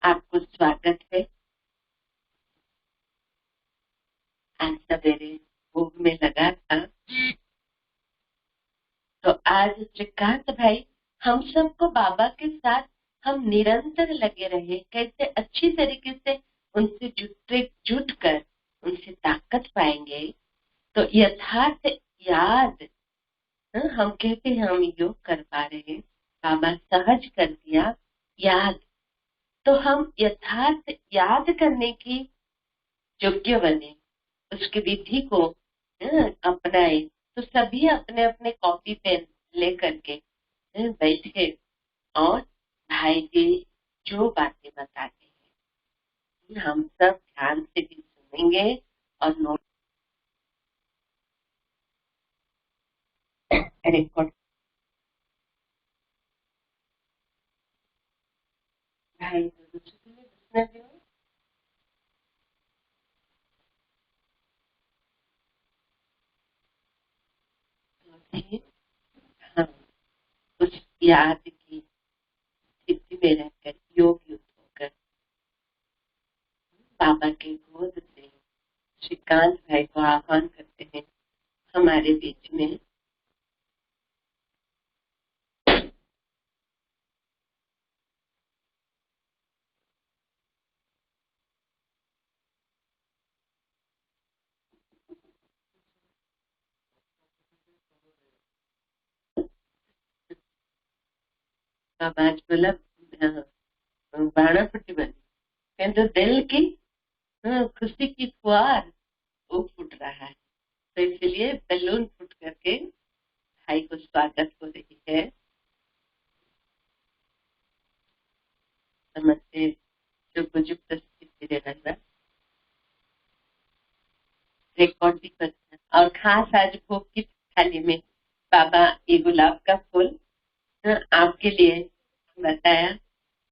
आपको स्वागत है। आज सवेरे भोग में लगा था, तो आज श्रीकांत भाई हम सबको बाबा के साथ हम निरंतर लगे रहे, कैसे अच्छी तरीके से उनसे जुट कर उनसे ताकत पाएंगे। तो यथार्थ याद, हम कहते हैं हम योग कर पा रहे हैं, बाबा सहज कर दिया याद। तो हम यथार्थ याद करने की योग्य बने, उसकी विधि को अपनाए। तो सभी अपने अपने कॉपी पेन लेकर के बैठे और भाई जी जो बातें बताते हैं हम सब ध्यान से भी सुनेंगे और नोट रिकॉर्ड। भाई हाँ, उस याद की स्थिति में रहकर योग युक्त होकर बाबा के गोद से श्रीकांत भाई को आह्वान करते हैं हमारे बीच में। बाबा आज बोला बाणा फुटी बनी, तो दिल की खुशी की फुहार वो फूट रहा है। तो इसलिए बैलून फूट करके भाई को स्वागत हो रही है। नमस्ते जो बुजुर्ग स्थिति रहना रिकॉर्ड भी करते हैं। और खास आज भोग की थाली में बाबा ये गुलाब का फूल आपके लिए बताया,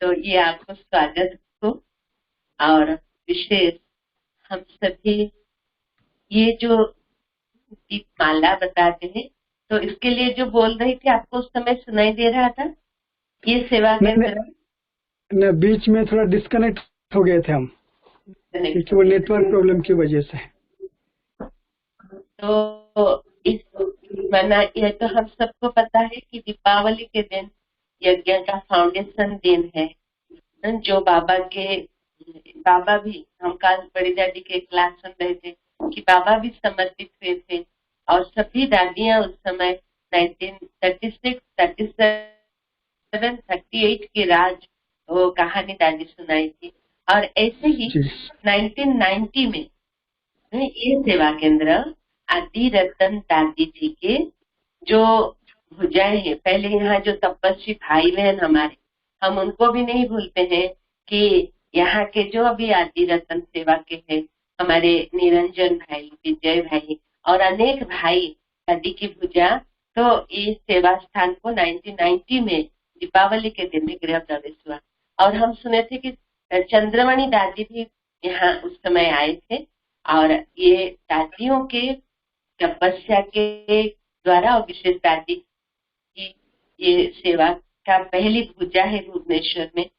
तो ये आपको स्वागत हो। और विशेष हम सभी ये जो दीपमाला बताते हैं, तो इसके लिए जो बोल रही थी आपको उस समय सुनाई दे रहा था? ये सेवा नहीं, बीच में थोड़ा डिस्कनेक्ट हो गए थे हम, क्योंकि वो नेटवर्क प्रॉब्लम की वजह से। तो इस मना यह तो हम सबको पता है कि दीपावली के दिन यज्ञ का फाउंडेशन दिन है, जो बाबा भी, हम कल बड़ी दादी के क्लास सुन रहे थे कि बाबा भी समर्पित हुए थे। और सभी दादियां उस समय 1936, 37, 38 की राज वो कहानी दादी सुनाई थी। और ऐसे ही 1990 में ये सेवा केंद्र आदि रतन दादी जी के जो भुजाएं हैं, पहले यहाँ जो तपस्वी भाई बहन हमारे, हम उनको भी नहीं भूलते हैं कि यहाँ के जो अभी आदि रतन सेवा के हैं, हमारे निरंजन भाई, विजय भाई और अनेक भाई दादी की भुजा, तो इस सेवा स्थान को 1990 में दीपावली के दिन में गृह प्रवेश हुआ। और हम सुने थे कि चंद्रमणि दादी भी यहाँ उस समय आए थे। और ये दादियों के तपस्या के द्वारा और विशेष दादी की ये सेवा का पहली भुजा है भुवनेश्वर में।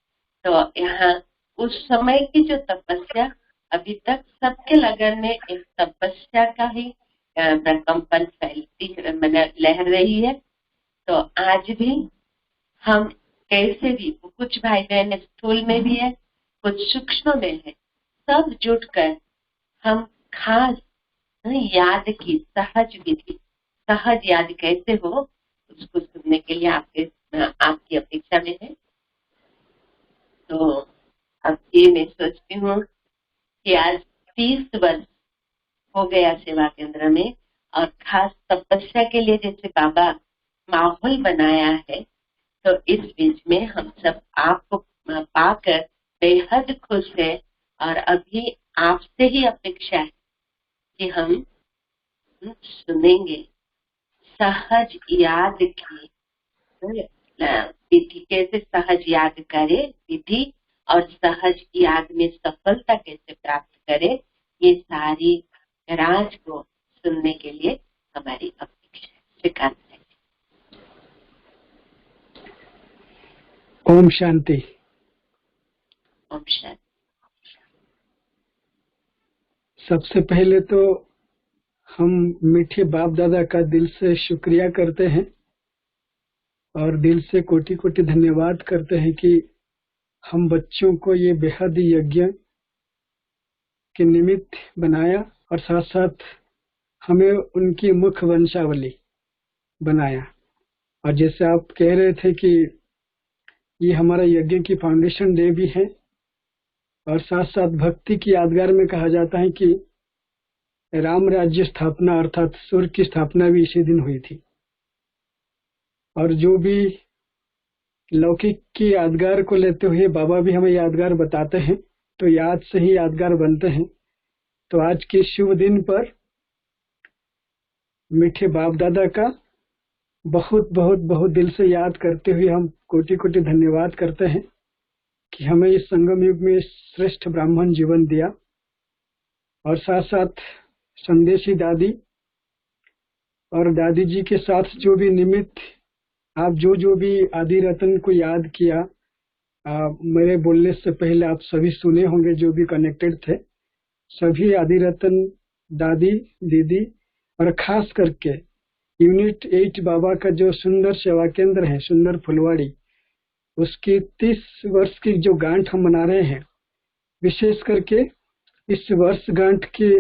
तो यहाँ उस समय की जो तपस्या अभी तक सबके लगन में एक तपस्या का ही प्रकंपन फैलती मतलब लहर रही है। तो आज भी हम कैसे भी, कुछ भाई बहन स्थूल में भी है, कुछ सूक्ष्म में है, सब जुटकर हम खास याद की सहज विधि, सहज याद कैसे हो उसको सुनने के लिए आपकी अपेक्षा में है। तो अब ये मैं सोचती हूँ कि आज 30 वर्ष हो गया सेवा केंद्र में, और खास तपस्या के लिए जैसे बाबा माहौल बनाया है, तो इस बीच में हम सब आपको पाकर बेहद खुश है। और अभी आपसे ही अपेक्षा है कि हम सुनेंगे सहज याद की विधि, कैसे सहज याद करे विधि, और सहज याद में सफलता कैसे प्राप्त करे, ये सारी राज को सुनने के लिए हमारी अपेक्षा है। श्रीकांत है। ओम शांति। ओम शांति। सबसे पहले तो हम मीठे बाप दादा का दिल से शुक्रिया करते हैं और दिल से कोटि कोटि धन्यवाद करते हैं कि हम बच्चों को ये बेहद यज्ञ के निमित्त बनाया और साथ साथ हमें उनकी मुख वंशावली बनाया। और जैसे आप कह रहे थे कि ये हमारा यज्ञ की फाउंडेशन डे भी है और साथ साथ भक्ति की यादगार में कहा जाता है कि राम राज्य स्थापना अर्थात सूर्य की स्थापना भी इसी दिन हुई थी। और जो भी लौकिक की यादगार को लेते हुए बाबा भी हमें यादगार बताते हैं तो याद से ही यादगार बनते हैं। तो आज के शुभ दिन पर मीठे बाप दादा का बहुत बहुत बहुत दिल से याद करते हुए हम कोटि कोटि धन्यवाद करते हैं कि हमें इस संगम युग में श्रेष्ठ ब्राह्मण जीवन दिया। और साथ साथ संदेशी दादी और दादी जी के साथ जो भी निमित्त आप जो भी आदि रतन को याद किया, मेरे बोलने से पहले आप सभी सुने होंगे जो भी कनेक्टेड थे, सभी आदि रतन दादी दीदी और खास करके यूनिट 8 बाबा का जो सुंदर सेवा केंद्र है सुंदर फुलवाड़ी, उसकी 30 वर्ष की जो गांठ हम मना रहे हैं, विशेष करके इस वर्षगांठ के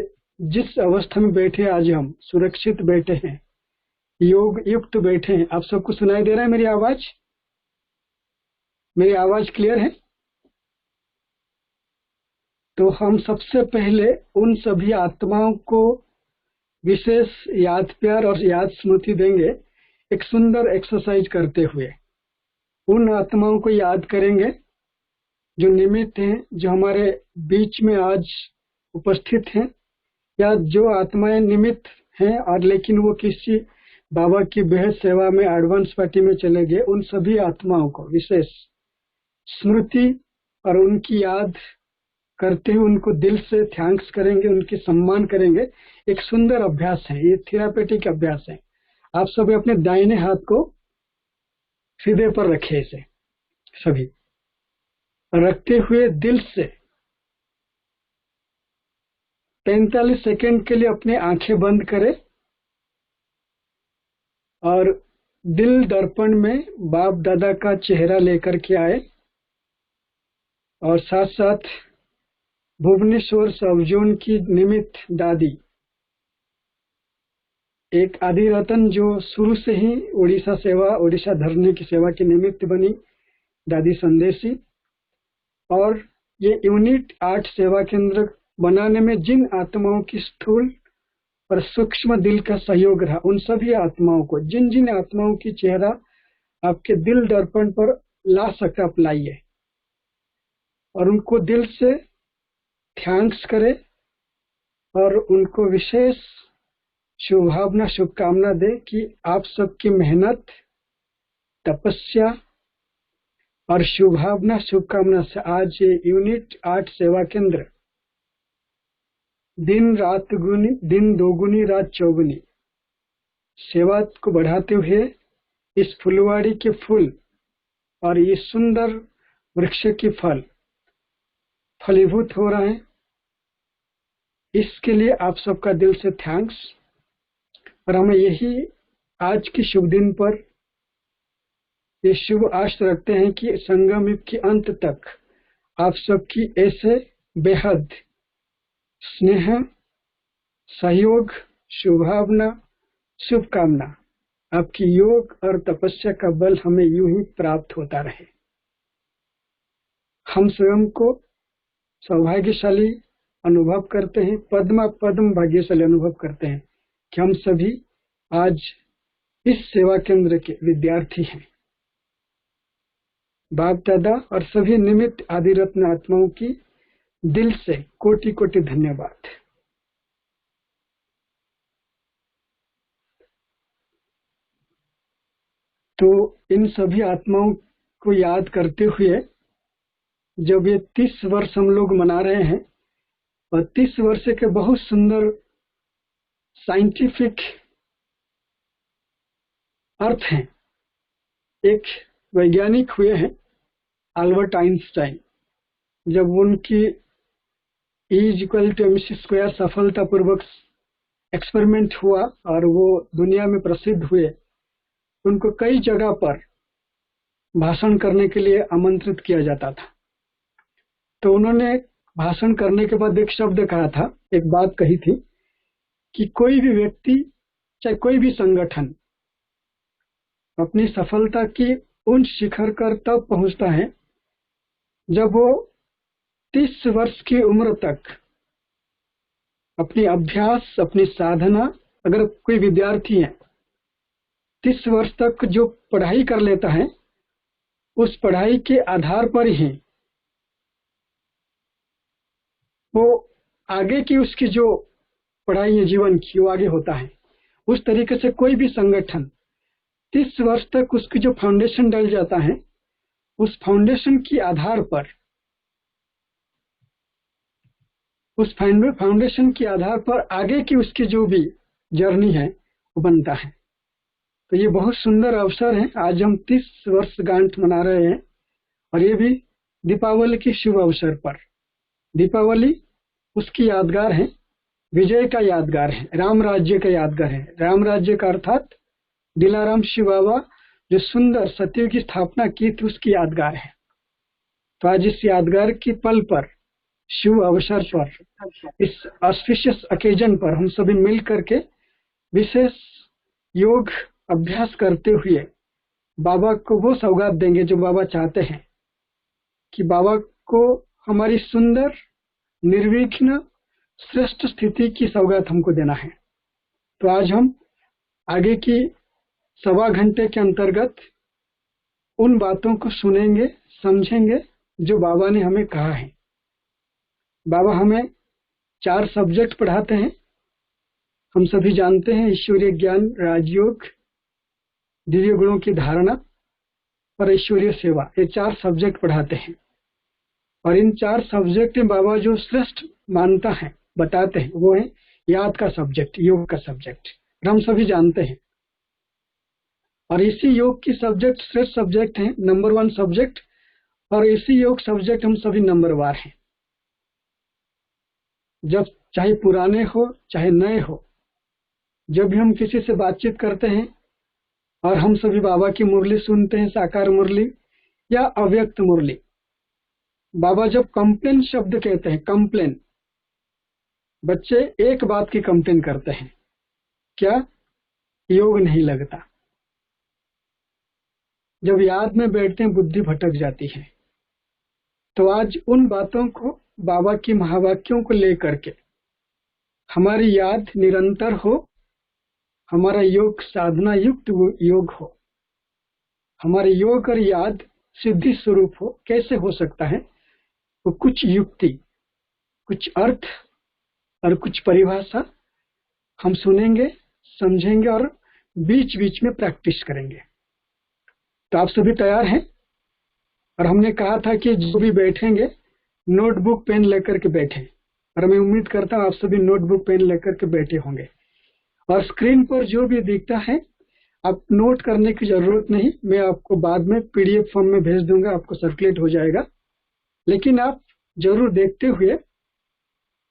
जिस अवस्था में बैठे आज हम सुरक्षित बैठे हैं, योग युक्त बैठे हैं। आप सबको सुनाई दे रहा है मेरी आवाज? मेरी आवाज क्लियर है? तो हम सबसे पहले उन सभी आत्माओं को विशेष याद प्यार और याद स्मृति देंगे एक सुंदर एक्सरसाइज करते हुए। उन आत्माओं को याद करेंगे जो निमित्त हैं, जो हमारे बीच में आज उपस्थित हैं, या जो आत्माएं निमित्त हैं और लेकिन वो किसी बाबा की बेहद सेवा में एडवांस पार्टी में चले गए। उन सभी आत्माओं को विशेष स्मृति और उनकी याद करते हुए उनको दिल से थैंक्स करेंगे, उनकी सम्मान करेंगे। एक सुंदर अभ्यास है, ये थेरापेटिक अभ्यास है। आप सभी अपने दाहिने हाथ को हृदय पर रखें, इसे सभी रखते हुए दिल से 45 सेकंड के लिए अपनी आंखें बंद करें और दिल दर्पण में बाप दादा का चेहरा लेकर के आए और साथ साथ भुवनेश्वर सब जोन की निमित्त दादी, एक आदि रतन जो शुरू से ही उड़ीसा धरने की सेवा के निमित्त बनी दादी संदेशी, और ये यूनिट 8 सेवा केंद्र बनाने में जिन आत्माओं की स्थूल और सूक्ष्म दिल का सहयोग रहा, उन सभी आत्माओं को, जिन जिन आत्माओं की चेहरा आपके दिल दर्पण पर ला सका आप लाइए और उनको दिल से थैंक्स करें और उनको विशेष शुभभावना शुभकामना दे कि आप सबकी मेहनत, तपस्या और शुभभावना शुभकामना से आज ये यूनिट 8 सेवा केंद्र दिन दोगुनी रात चौगुनी सेवा को बढ़ाते हुए इस फुलवाड़ी के फूल और ये सुंदर वृक्ष के फल फलीभूत हो रहे हैं। इसके लिए आप सबका दिल से थैंक्स। और हमें यही आज के शुभ दिन पर ये शुभ आशा रखते हैं कि संगम युग के अंत तक आप सबकी ऐसे बेहद स्नेह, सहयोग, शुभभावना, शुभकामना, आपकी योग और तपस्या का बल हमें यूं ही प्राप्त होता रहे। हम स्वयं को सौभाग्यशाली अनुभव करते हैं, पद्म भाग्यशाली अनुभव करते हैं कि हम सभी आज इस सेवा केंद्र के विद्यार्थी हैं। बाप दादा और सभी निमित्त आदि रत्न आत्माओं की दिल से कोटि कोटि धन्यवाद। तो इन सभी आत्माओं को याद करते हुए जब ये 30 वर्ष हम लोग मना रहे हैं और 30 वर्ष के बहुत सुंदर साइंटिफिक अर्थ हैं। एक वैज्ञानिक हुए हैं अल्बर्ट आइंस्टाइन, जब उनकी E=mc² सफलतापूर्वक एक्सपेरिमेंट हुआ और वो दुनिया में प्रसिद्ध हुए, उनको कई जगह पर भाषण करने के लिए आमंत्रित किया जाता था। तो उन्होंने भाषण करने के बाद एक शब्द कहा था, एक बात कही थी कि कोई भी व्यक्ति, चाहे कोई भी संगठन अपनी सफलता की उन शिखर पर तब पहुंचता है जब वो 30 वर्ष की उम्र तक अपनी अभ्यास, अपनी साधना, अगर कोई विद्यार्थी है 30 वर्ष तक जो पढ़ाई कर लेता है, उस पढ़ाई के आधार पर ही वो आगे की उसकी जो पढ़ाई है जीवन की, वो आगे होता है। उस तरीके से कोई भी संगठन 30 वर्ष तक उसकी जो फाउंडेशन डल जाता है, उस फाउंडेशन के आधार पर, उस फाउंडेशन के आधार पर आगे की उसकी जो भी जर्नी है वो बनता है। तो ये बहुत सुंदर अवसर है। आज हम 30 वर्षगांठ मना रहे हैं और ये भी दीपावली के शुभ अवसर पर। दीपावली उसकी यादगार है, विजय का यादगार है, राम राज्य का यादगार है। राम राज्य का अर्थात दिलाराम शिव बाबा जो सुंदर सतयुग की स्थापना की थी, उसकी यादगार है। तो आज इस यादगार की पल पर, शुभ अवसर पर, इस ऑस्पिशियस ओकेजन पर हम सभी मिल करके विशेष योग अभ्यास करते हुए बाबा को वो सौगात देंगे जो बाबा चाहते हैं कि बाबा को हमारी सुंदर, निर्विघ्न, श्रेष्ठ स्थिति की सौगात हमको देना है। तो आज हम आगे की 1.25 घंटे के अंतर्गत उन बातों को सुनेंगे, समझेंगे जो बाबा ने हमें कहा है। बाबा हमें 4 सब्जेक्ट पढ़ाते हैं। हम सभी जानते हैं ईश्वरीय ज्ञान, राजयोग, दिव्य गुणों की धारणा और ईश्वरीय सेवा, ये 4 सब्जेक्ट पढ़ाते हैं। और इन 4 सब्जेक्ट में बाबा जो श्रेष्ठ मानता है, बताते हैं, वो है याद का सब्जेक्ट, योग का सब्जेक्ट, हम सभी जानते हैं। और इसी योग की सब्जेक्ट श्रेष्ठ सब्जेक्ट है, नंबर 1 सब्जेक्ट, और इसी योग सब्जेक्ट हम सभी नंबरवार हैं। जब चाहे पुराने हो चाहे नए हो, जब भी हम किसी से बातचीत करते हैं और हम सभी बाबा की मुरली सुनते हैं, साकार मुरली या अव्यक्त मुरली, बाबा जब कंप्लेन शब्द कहते हैं, कंप्लेन, बच्चे एक बात की कंप्लेन करते हैं, क्या? योग नहीं लगता। जब याद में बैठते हैं बुद्धि भटक जाती है। तो आज उन बातों को, बाबा की महावाक्यों को लेकर के हमारी याद निरंतर हो, हमारा योग साधना युक्त योग हो, हमारे योग और याद सिद्धि स्वरूप हो। कैसे हो सकता है? वो कुछ युक्ति, कुछ अर्थ और कुछ परिभाषा हम सुनेंगे, समझेंगे और बीच बीच में प्रैक्टिस करेंगे। तो आप सभी तैयार हैं? और हमने कहा था कि जो भी बैठेंगे नोटबुक पेन लेकर के बैठे, और मैं उम्मीद करता हूँ आप सभी नोटबुक पेन लेकर के बैठे होंगे। और स्क्रीन पर जो भी दिखता है आप नोट करने की जरूरत नहीं, मैं आपको बाद में PDF फॉर्म में भेज दूंगा, आपको सर्कुलेट हो जाएगा। लेकिन आप जरूर देखते हुए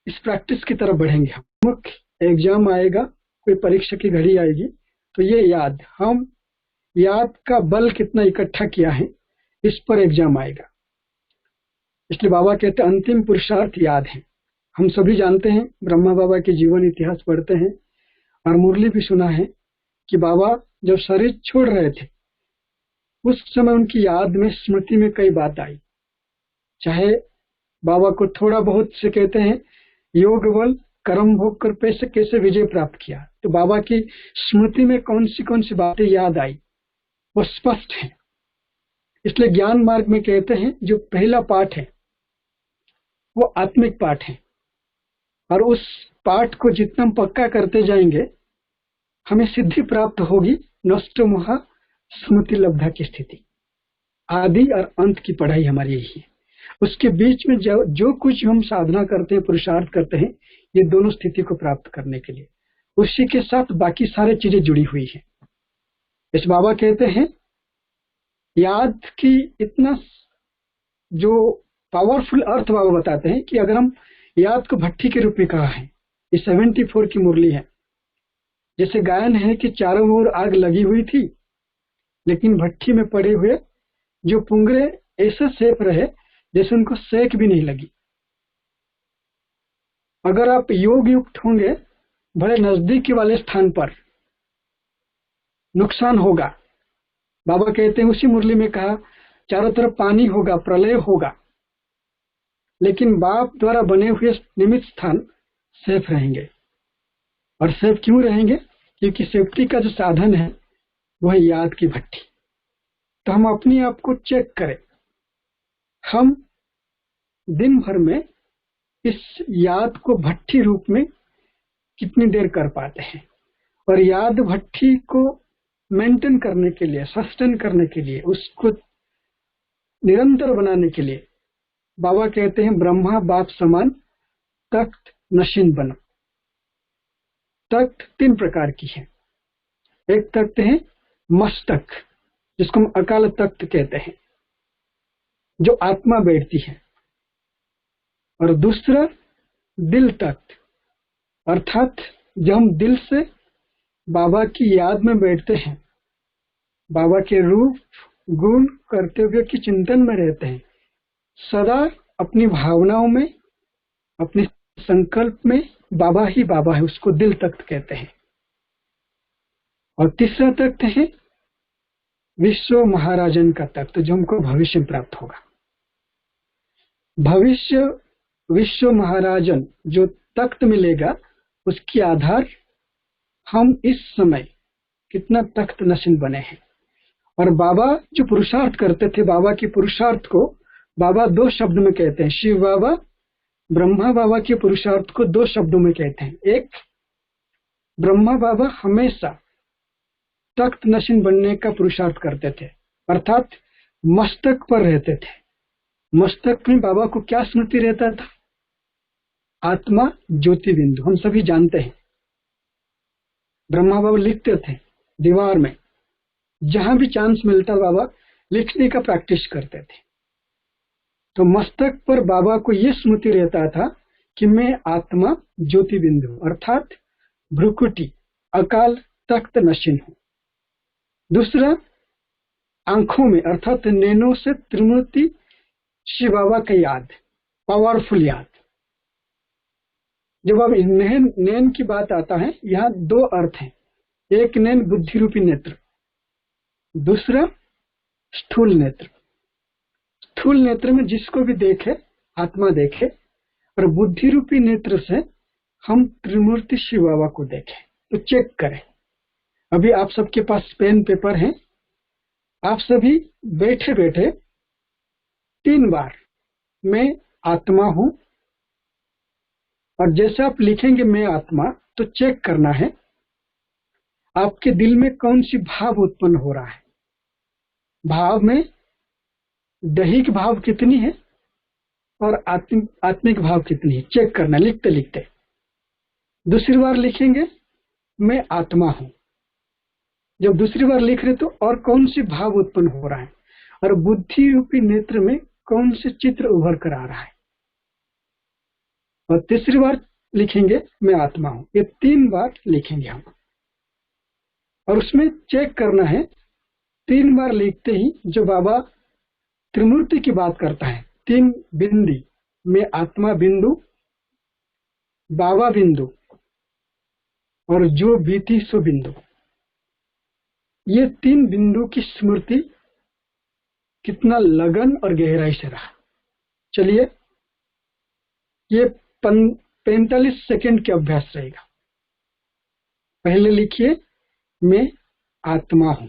इस प्रैक्टिस की तरफ बढ़ेंगे। हम मुख्य एग्जाम आएगा, कोई परीक्षा की घड़ी आएगी, तो ये याद, हम याद का बल कितना इकट्ठा किया है, इस पर एग्जाम आएगा। इसलिए बाबा कहते हैं अंतिम पुरुषार्थ याद है। हम सभी जानते हैं, ब्रह्मा बाबा के जीवन इतिहास पढ़ते हैं और मुरली भी सुना है कि बाबा जब शरीर छोड़ रहे थे उस समय उनकी याद में, स्मृति में कई बात आई। चाहे बाबा को थोड़ा बहुत से कहते हैं योग बल कर्म भोग कर कैसे विजय प्राप्त किया, तो बाबा की स्मृति में कौन सी बातें याद आई वो स्पष्ट है। इसलिए ज्ञान मार्ग में कहते हैं जो पहला पाठ है वो आत्मिक पाठ है, और उस पाठ को जितना हम पक्का करते जाएंगे हमें सिद्धि प्राप्त होगी। नष्टमोह स्मृति लब्धा की स्थिति, आदि और अंत की पढ़ाई हमारी यही है। उसके बीच में जो कुछ हम साधना करते हैं, पुरुषार्थ करते हैं, ये दोनों स्थिति को प्राप्त करने के लिए, उसी के साथ बाकी सारी चीजें जुड़ी हुई है। इस बाबा कहते हैं याद की इतना जो पावरफुल अर्थ बाबा बताते हैं कि अगर हम याद को भट्टी के रूप में कहा है, ये 74 की मुरली है। जैसे गायन है कि चारों ओर आग लगी हुई थी, लेकिन भट्टी में पड़े हुए जो पुंगरे ऐसे सेफ रहे जैसे उनको सेक भी नहीं लगी। अगर आप योग युक्त होंगे, बड़े नजदीक वाले स्थान पर नुकसान होगा। बाबा कहते हैं, उसी मुरली में कहा, चारों तरफ पानी होगा, प्रलय होगा, लेकिन बाप द्वारा बने हुए निमित्त स्थान सेफ रहेंगे। और सेफ क्यों रहेंगे? क्योंकि सेफ्टी का जो साधन है वो है याद की भट्टी। तो हम अपने आप को चेक करें, हम दिन भर में इस याद को भट्टी रूप में कितनी देर कर पाते हैं। और याद भट्टी को मेंटेन करने के लिए, सस्टेन करने के लिए, उसको निरंतर बनाने के लिए बाबा कहते हैं, ब्रह्मा बाप समान तख्त नशीन बनो। तख्त 3 प्रकार की है। एक तख्त है मस्तक, जिसको हम अकाल तख्त कहते हैं, जो आत्मा बैठती है। और दूसरा दिल तख्त, अर्थात जब हम दिल से बाबा की याद में बैठते हैं, बाबा के रूप गुण करते हुए की चिंतन में रहते हैं, सदा अपनी भावनाओं में, अपने संकल्प में बाबा ही बाबा है, उसको दिल तख्त कहते हैं। और तीसरा तख्त है विश्व महाराजन का तख्त, जो हमको भविष्य में प्राप्त होगा। भविष्य विश्व महाराजन जो तख्त मिलेगा, उसके आधार हम इस समय कितना तख्त नशीन बने हैं। और बाबा जो पुरुषार्थ करते थे, बाबा के पुरुषार्थ को बाबा 2 शब्द में कहते हैं। शिव बाबा, ब्रह्मा बाबा के पुरुषार्थ को 2 शब्दों में कहते हैं। एक, ब्रह्मा बाबा हमेशा तख्त नशीन बनने का पुरुषार्थ करते थे, अर्थात मस्तक पर रहते थे। मस्तक में बाबा को क्या स्मृति रहता था? आत्मा ज्योति बिंदु। हम सभी जानते हैं, ब्रह्मा बाबा लिखते थे दीवार में, जहां भी चांस मिलता बाबा लिखने का प्रैक्टिस करते थे। तो मस्तक पर बाबा को यह स्मृति रहता था कि मैं आत्मा ज्योति बिंदु, अर्थात भ्रुकुटी अकाल तख्त नशीन हूं। दूसरा, आंखों में, अर्थात नैनों से त्रिमूर्ति शिव बाबा का याद, पावरफुल याद। जब अब नैन की बात आता है, यहाँ 2 अर्थ हैं। एक नैन बुद्धि रूपी नेत्र, दूसरा स्थूल नेत्र। स्थूल नेत्र में जिसको भी देखे आत्मा देखे, और बुद्धि रूपी नेत्र से हम त्रिमूर्ति शिव बाबा को देखें। तो चेक करें। अभी आप सबके पास पेन पेपर है, आप सभी बैठे बैठे 3 बार मैं आत्मा हूं, और जैसे आप लिखेंगे मैं आत्मा, तो चेक करना है आपके दिल में कौन सी भाव उत्पन्न हो रहा है। भाव में दैहिक भाव कितनी है और आत्मिक भाव कितनी है, चेक करना लिखते लिखते। दूसरी बार लिखेंगे मैं आत्मा हूं, जब दूसरी बार लिख रहे तो और कौन सी भाव उत्पन्न हो रहा है, और बुद्धि रूपी नेत्र में कौन से चित्र उभर कर आ रहा है। और तीसरी बार लिखेंगे मैं आत्मा हूं। ये 3 बार लिखेंगे हम, और उसमें चेक करना है 3 बार लिखते ही जो बाबा त्रिमूर्ति की बात करता है, 3 बिंदी में आत्मा बिंदु, बाबा बिंदु और जो बीती सो बिंदु, ये 3 बिंदु की स्मृति कितना लगन और गहराई से रहा। चलिए, ये 45 सेकंड के अभ्यास रहेगा। पहले लिखिए मैं आत्मा हूं,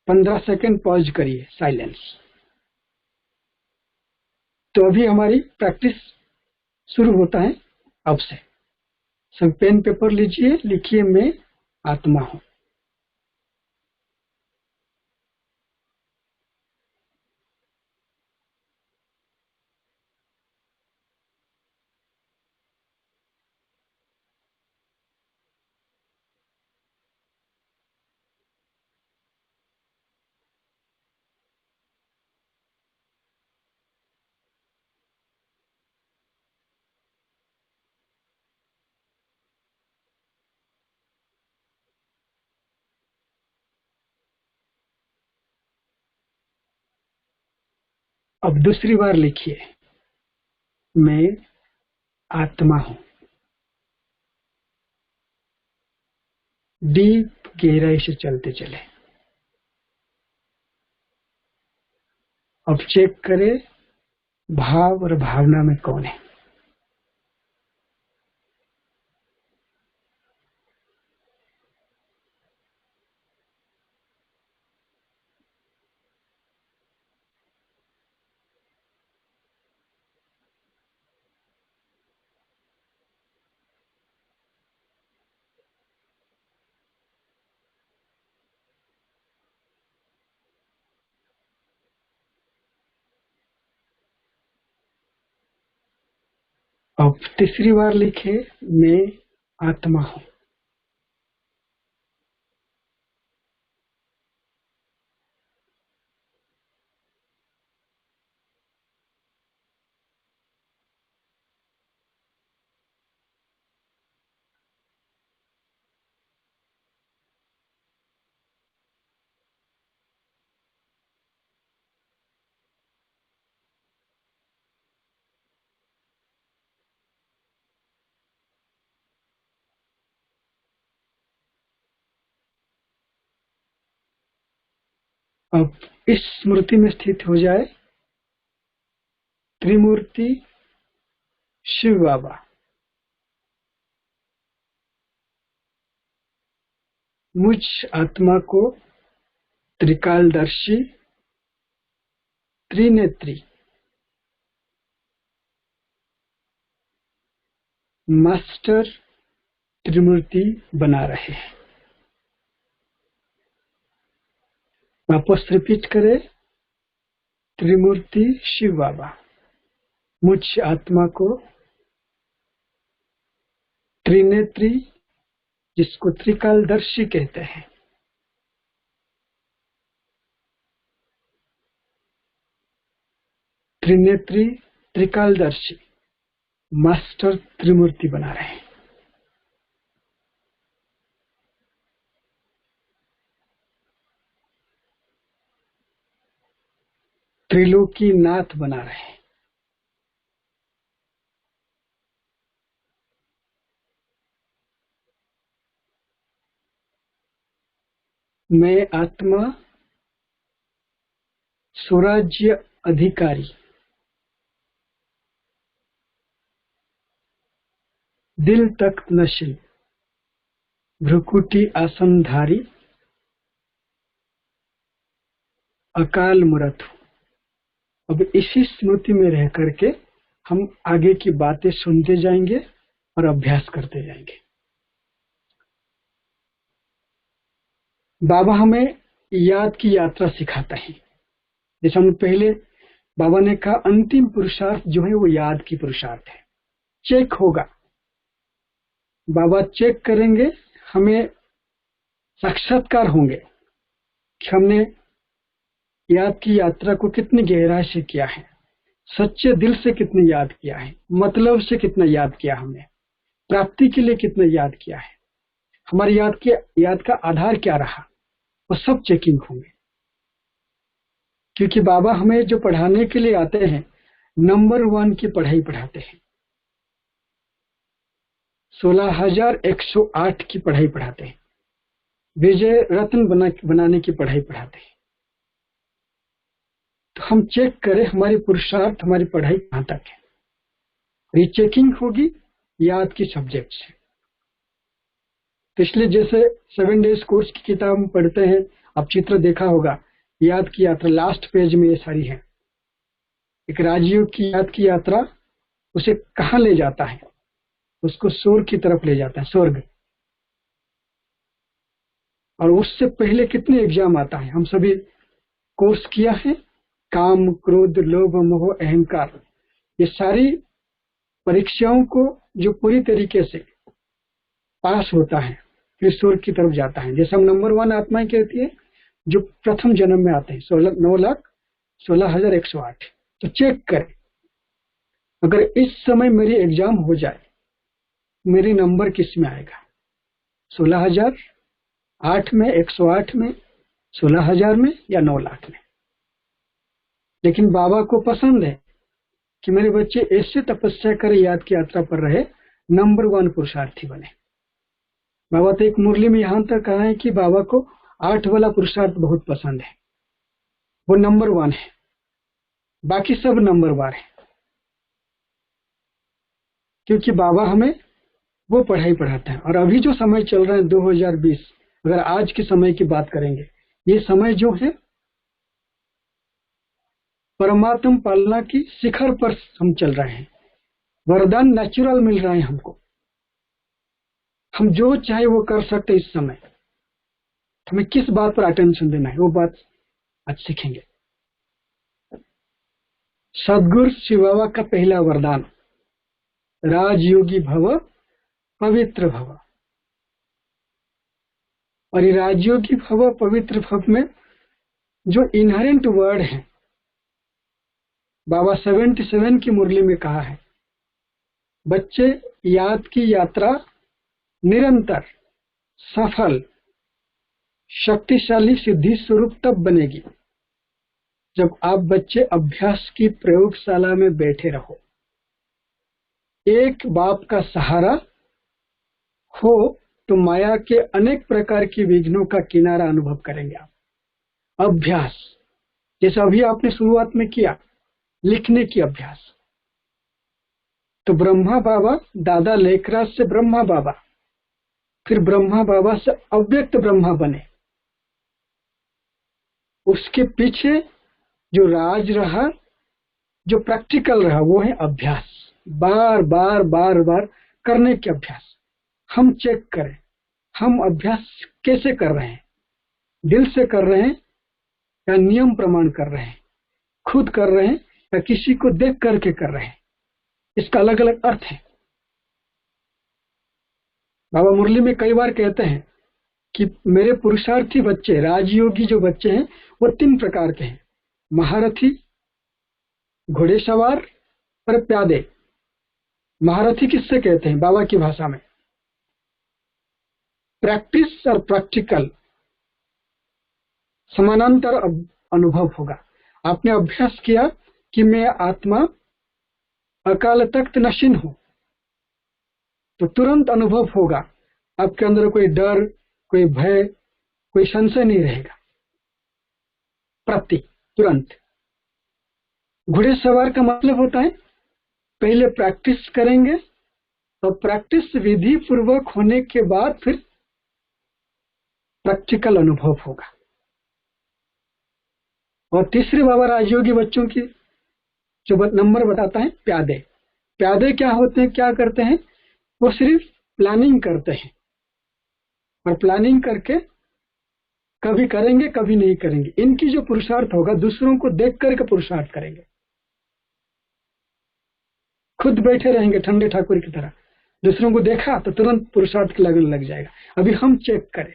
15 सेकंड पॉज करिए, साइलेंस। तो अभी हमारी प्रैक्टिस शुरू होता है अब से। सब पेन पेपर लीजिए, लिखिए मैं आत्मा हूं। अब दूसरी बार लिखिए, मैं आत्मा हूं। डीप गहराई से चलते चले। अब चेक करें भाव और भावना में कौन है। अब तीसरी बार लिखे, मैं आत्मा हूं। अब इस स्मृति में स्थित हो जाए, त्रिमूर्ति शिव बाबा मुझ आत्मा को त्रिकालदर्शी, त्रिनेत्री, मास्टर त्रिमूर्ति बना रहे हैं। वापस रिपीट करें, त्रिमूर्ति शिव बाबा मुझ आत्मा को त्रिनेत्री, जिसको त्रिकालदर्शी कहते हैं, त्रिनेत्री, त्रिकालदर्शी, मास्टर त्रिमूर्ति बना रहे हैं। त्रिलोकी नाथ बना रहे हैं। मैं आत्मा स्वराज्य अधिकारी, दिल तख्त नशीं, भ्रुकुटी आसनधारी, अकाल मूर्त हूं। अब इसी स्मृति में रह करके हम आगे की बातें सुनते जाएंगे और अभ्यास करते जाएंगे। बाबा हमें याद की यात्रा सिखाता है। जैसे हम पहले बाबा ने कहा, अंतिम पुरुषार्थ जो है वो याद की पुरुषार्थ है। चेक होगा, बाबा चेक करेंगे, हमें साक्षात्कार होंगे कि हमने याद की यात्रा को कितनी गहराई से किया है, सच्चे दिल से कितनी याद किया है, मतलब से कितना याद किया, हमने प्राप्ति के लिए कितना याद किया है, हमारी याद का आधार क्या रहा, वो सब चेकिंग होंगे। क्योंकि बाबा हमें जो पढ़ाने के लिए आते हैं, नंबर 1 की पढ़ाई पढ़ाते हैं, 16,108 की पढ़ाई पढ़ाते हैं, विजय रत्न बनाने की पढ़ाई पढ़ाते हैं। तो हम चेक करें हमारी पुरुषार्थ, हमारी पढ़ाई कहां तक है। रीचेकिंग होगी याद की सब्जेक्ट से। तो इसलिए जैसे 7 डेज कोर्स की किताब हम पढ़ते हैं, आप चित्र देखा होगा, याद की यात्रा लास्ट पेज में ये सारी है। एक राजयोग की याद की यात्रा उसे कहां ले जाता है, उसको स्वर्ग की तरफ ले जाता है, स्वर्ग। और उससे पहले कितने एग्जाम आता है, हम सभी कोर्स किया है, काम, क्रोध, लोभ, मोह, अहंकार, ये सारी परीक्षाओं को जो पूरी तरीके से पास होता है फिर स्वर्ग की तरफ जाता है। जैसे हम नंबर 1 आत्माएं कहती है जो प्रथम जन्म में आते हैं, 9,16,108। तो चेक करें, अगर इस समय मेरी एग्जाम हो जाए, मेरी नंबर किस में आएगा, 16,008 में, 108 में, 16,000 में या 9 लाख में। लेकिन बाबा को पसंद है कि मेरे बच्चे ऐसे तपस्या करें, याद की यात्रा पर रहे, नंबर 1 पुरुषार्थी बने। बाबा तो एक मुरली में यहां तक कहा है कि बाबा को 8 वाला पुरुषार्थ बहुत पसंद है, वो नंबर 1 है, बाकी सब नंबर 12 है। क्योंकि बाबा हमें वो पढ़ाई पढ़ाता है। और अभी जो समय चल रहा है 2020, अगर आज के समय की बात करेंगे, ये समय जो है परमात्म पालना की शिखर पर हम चल रहे हैं। वरदान नेचुरल मिल रहा है हमको, हम जो चाहे वो कर सकते इस समय। हमें किस बात पर अटेंशन देना है वो बात आज सीखेंगे। सदगुरु शिव बाबा का पहला वरदान, राजयोगी भव पवित्र भव। और ये राजयोगी भव पवित्र भव में जो इनहेरेंट वर्ड है, बाबा 77 की मुरली में कहा है, बच्चे याद की यात्रा निरंतर सफल शक्तिशाली सिद्धि स्वरूप तब बनेगी जब आप बच्चे अभ्यास की प्रयोगशाला में बैठे रहो। एक बाप का सहारा हो तो माया के अनेक प्रकार की विघ्नों का किनारा अनुभव करेंगे आप। अभ्यास, जैसे अभी आपने शुरुआत में किया, लिखने की अभ्यास, तो ब्रह्मा बाबा, दादा लेखराज से ब्रह्मा बाबा, फिर ब्रह्मा बाबा से अव्यक्त ब्रह्मा बने। उसके पीछे जो राज रहा, जो प्रैक्टिकल रहा, वो है अभ्यास। बार बार बार बार करने के अभ्यास। हम चेक करें हम अभ्यास कैसे कर रहे हैं, दिल से कर रहे हैं या नियम प्रमाण कर रहे हैं, खुद कर रहे हैं या किसी को देख करके कर रहे हैं। इसका अलग अलग अर्थ है। बाबा मुरली में कई बार कहते हैं कि मेरे पुरुषार्थी बच्चे, राजयोगी जो बच्चे हैं, वो 3 प्रकार के हैं, महारथी, घोड़ेसवार और प्यादे। महारथी किससे कहते हैं बाबा की भाषा में? प्रैक्टिस और प्रैक्टिकल समानांतर अनुभव होगा। आपने अभ्यास किया कि मैं आत्मा अकाल तख्त नशीन हूं, तो तुरंत अनुभव होगा, आपके अंदर कोई डर, कोई भय, कोई संशय नहीं रहेगा, तुरंत। घुड़सवार का मतलब होता है पहले प्रैक्टिस करेंगे और प्रैक्टिस विधि पूर्वक होने के बाद फिर प्रैक्टिकल अनुभव होगा। और तीसरे बाबा राजयोगी बच्चों की जो नंबर बताता है, प्यादे। प्यादे क्या होते हैं, क्या करते हैं? वो सिर्फ प्लानिंग करते हैं, और प्लानिंग करके कभी करेंगे कभी नहीं करेंगे। इनकी जो पुरुषार्थ होगा दूसरों को देख करके पुरुषार्थ करेंगे, खुद बैठे रहेंगे ठंडे ठाकुर की तरह, दूसरों को देखा तो तुरंत पुरुषार्थ की लगन लग जाएगा। अभी हम चेक करें,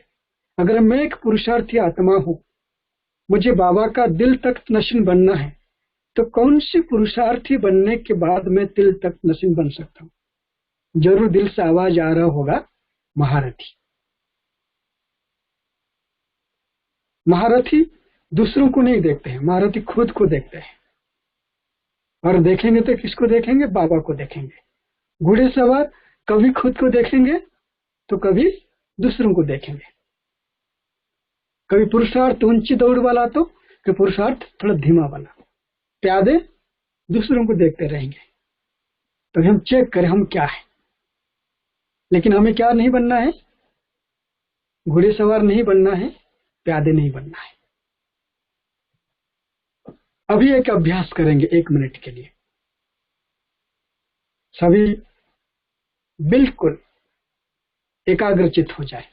अगर मैं एक पुरुषार्थी आत्मा हूं, मुझे बाबा का दिल तख्त नशीन बनना है, तो कौन सी पुरुषार्थी बनने के बाद मैं दिल तख्त नशीन बन सकता हूं? जरूर दिल से आवाज आ रहा होगा, महारथी। महारथी दूसरों को नहीं देखते हैं, महारथी खुद को देखते हैं, और देखेंगे तो किसको देखेंगे? बाबा को देखेंगे। घुड़सवार कभी खुद को देखेंगे तो कभी दूसरों को देखेंगे, कभी पुरुषार्थ ऊंची दौड़ वाला तो कभी पुरुषार्थ थोड़ा धीमा वाला। प्यादे दूसरों को देखते रहेंगे। तो हम चेक करें हम क्या है। लेकिन हमें क्या नहीं बनना है? घुड़सवार नहीं बनना है, प्यादे नहीं बनना है। अभी एक अभ्यास करेंगे 1 मिनट के लिए। सभी बिल्कुल एकाग्रचित हो जाए,